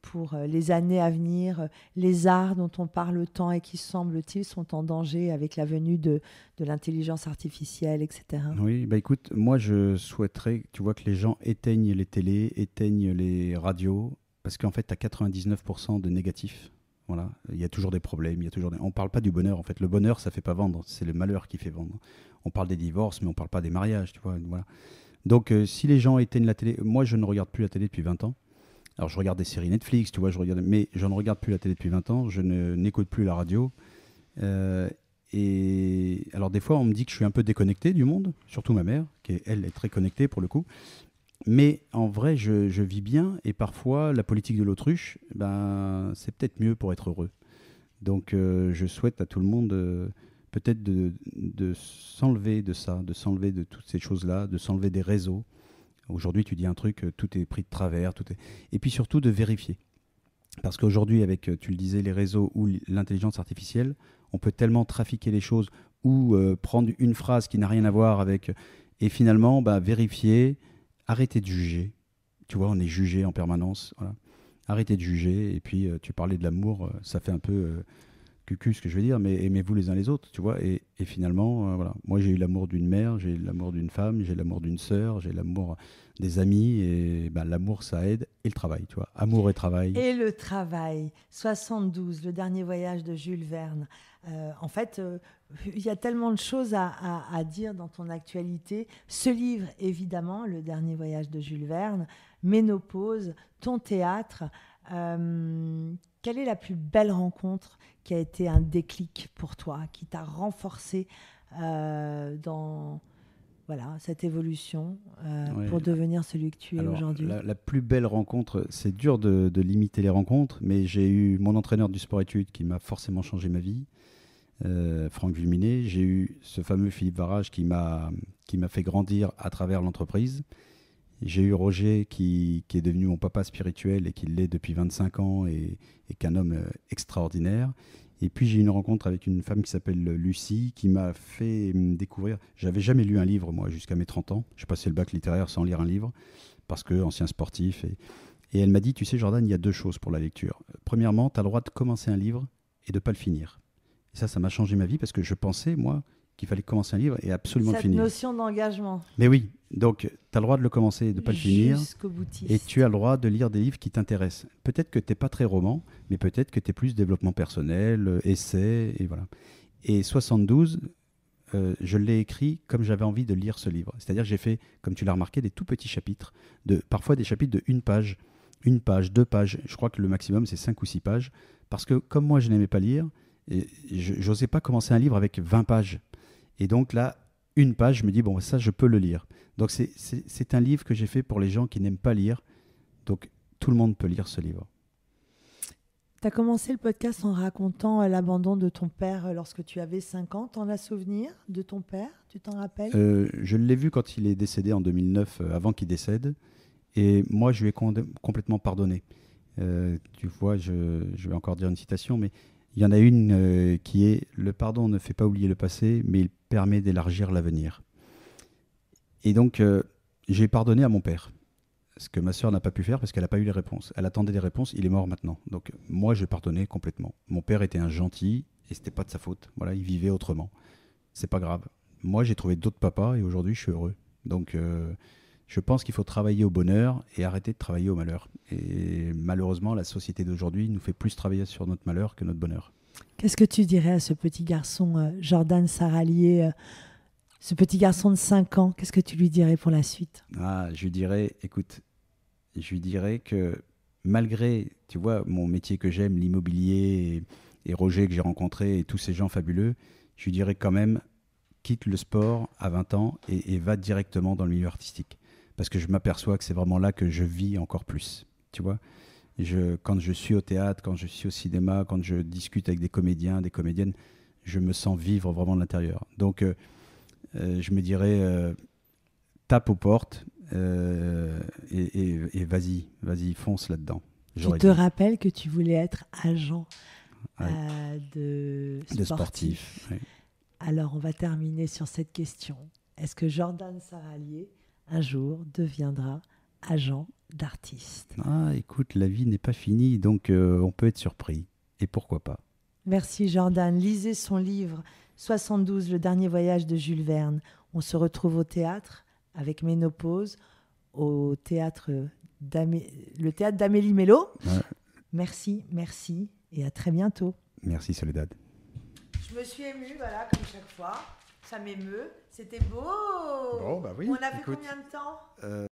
Speaker 1: pour les années à venir, les arts dont on parle tant et qui, semble-t-il, sont en danger avec la venue de l'intelligence artificielle, etc.
Speaker 2: Oui, bah écoute, moi je souhaiterais, tu vois, que les gens éteignent les télés, éteignent les radios, parce qu'en fait, tu as 99% de négatifs. Voilà, il y a toujours des problèmes, il y a toujours on parle pas du bonheur en fait. Le bonheur, ça fait pas vendre, c'est le malheur qui fait vendre. On parle des divorces, mais on parle pas des mariages, tu vois. Voilà. Donc si les gens éteignent la télé, moi je ne regarde plus la télé depuis 20 ans. Alors je regarde des séries Netflix, tu vois, mais je ne regarde plus la télé depuis 20 ans, n'écoute plus la radio. Euh, et alors des fois, on me dit que je suis un peu déconnecté du monde, surtout ma mère, elle est très connectée pour le coup. Mais en vrai, je vis bien et parfois, la politique de l'autruche, ben, c'est peut-être mieux pour être heureux. Donc je souhaite à tout le monde peut-être de s'enlever de ça, de s'enlever de toutes ces choses-là, de s'enlever des réseaux. Aujourd'hui, tu dis un truc, tout est pris de travers, tout est... Et puis surtout de vérifier. Parce qu'aujourd'hui, avec, tu le disais, les réseaux ou l'intelligence artificielle, on peut tellement trafiquer les choses ou prendre une phrase qui n'a rien à voir avec... Et finalement, bah, vérifier, arrêter de juger. Tu vois, on est jugé en permanence. Voilà. Arrêter de juger. Et puis, tu parlais de l'amour, ça fait un peu cucu ce que je veux dire, mais aimez-vous les uns les autres, tu vois. Et finalement, voilà. Moi, j'ai eu l'amour d'une mère, j'ai eu l'amour d'une femme, j'ai l'amour d'une sœur, j'ai l'amour des amis. Et bah, l'amour, ça aide. Et le travail, tu vois. Amour et travail.
Speaker 1: Et le travail, 72, le dernier voyage de Jules Verne. En fait, il y a tellement de choses à dire dans ton actualité. Ce livre, évidemment, le dernier voyage de Jules Verne, Ménopause, ton théâtre. Quelle est la plus belle rencontre qui a été un déclic pour toi, qui t'a renforcé dans voilà, cette évolution
Speaker 2: Ouais.
Speaker 1: pour devenir celui que tu es
Speaker 2: Alors,
Speaker 1: aujourd'hui?
Speaker 2: la plus belle rencontre, c'est dur de limiter les rencontres, mais j'ai eu mon entraîneur du sport-études qui m'a forcément changé ma vie, Franck Vulminet. J'ai eu ce fameux Philippe Varage qui m'a fait grandir à travers l'entreprise. J'ai eu Roger qui est devenu mon papa spirituel et qui l'est depuis 25 ans et qu'un homme extraordinaire. Et puis j'ai eu une rencontre avec une femme qui s'appelle Lucie qui m'a fait découvrir. J'avais jamais lu un livre moi jusqu'à mes 30 ans. J'ai passé le bac littéraire sans lire un livre parce que ancien sportif. Et elle m'a dit, tu sais Jordan, il y a deux choses pour la lecture. Premièrement, tu as le droit de commencer un livre et de ne pas le finir. Et ça m'a changé ma vie parce que je pensais, moi, qu'il fallait commencer un livre et absolument le
Speaker 1: Cette
Speaker 2: finir.
Speaker 1: notion d'engagement.
Speaker 2: Mais oui, donc tu as le droit de le commencer et de ne pas le finir.
Speaker 1: Jusqu'au boutiste.
Speaker 2: Et tu as le droit de lire des livres qui t'intéressent. Peut-être que tu n'es pas très roman, mais peut-être que tu es plus développement personnel, essai, et voilà. Et 72, je l'ai écrit comme j'avais envie de lire ce livre. C'est-à-dire que j'ai fait, comme tu l'as remarqué, des tout petits chapitres, parfois des chapitres de une page, 2 pages. Je crois que le maximum, c'est 5 ou 6 pages. Parce que comme moi, je n'aimais pas lire, je n'osais pas commencer un livre avec 20 pages. Et donc là, une page, je me dis, bon, ça, je peux le lire. Donc c'est un livre que j'ai fait pour les gens qui n'aiment pas lire. Donc tout le monde peut lire ce livre.
Speaker 1: Tu as commencé le podcast en racontant l'abandon de ton père lorsque tu avais 5 ans. T'en as souvenir de ton père? Tu t'en rappelles?
Speaker 2: Je l'ai vu quand il est décédé en 2009, avant qu'il décède. Et moi, je lui ai complètement pardonné. Tu vois, je vais encore dire une citation, mais il y en a une qui est « Le pardon ne fait pas oublier le passé, mais il permet d'élargir l'avenir ». Et donc, j'ai pardonné à mon père. ce que ma sœur n'a pas pu faire parce qu'elle n'a pas eu les réponses. Elle attendait des réponses, il est mort maintenant. Donc moi, je pardonnais complètement. Mon père était un gentil et c'était pas de sa faute. Voilà, il vivait autrement. C'est pas grave. Moi, j'ai trouvé d'autres papas et aujourd'hui, je suis heureux. Donc je pense qu'il faut travailler au bonheur et arrêter de travailler au malheur. Et malheureusement, la société d'aujourd'hui nous fait plus travailler sur notre malheur que notre bonheur.
Speaker 1: Qu'est-ce que tu dirais à ce petit garçon, Jordan Saralier, ce petit garçon de 5 ans? Qu'est-ce que tu lui dirais pour la suite?
Speaker 2: Je lui dirais, écoute, que malgré, tu vois, mon métier que j'aime, l'immobilier, et Roger que j'ai rencontré, et tous ces gens fabuleux, je lui dirais quand même, quitte le sport à 20 ans et va directement dans le milieu artistique. Parce que je m'aperçois que c'est vraiment là que je vis encore plus, tu vois. Quand je suis au théâtre, quand je suis au cinéma, quand je discute avec des comédiens, des comédiennes, je me sens vivre vraiment de l'intérieur. Donc, je me dirais, tape aux portes et vas-y, fonce là-dedans.
Speaker 1: Je te rappelle que tu voulais être agent
Speaker 2: de sportif. Oui.
Speaker 1: Alors, on va terminer sur cette question. Est-ce que Jordan Saralier, un jour, deviendra agent d'artiste?
Speaker 2: Écoute, la vie n'est pas finie, donc on peut être surpris. Et pourquoi pas?
Speaker 1: Merci Jordan. Lisez son livre 72, Le dernier voyage de Jules Verne. On se retrouve au théâtre avec Ménopause, le théâtre d'Amélie Mello.
Speaker 2: Ouais.
Speaker 1: Merci et à très bientôt.
Speaker 2: Merci Soledad.
Speaker 1: Je me suis émue, voilà, comme chaque fois. Ça m'émeut. C'était beau.
Speaker 2: Bon, bah oui.
Speaker 1: On a fait combien de temps ?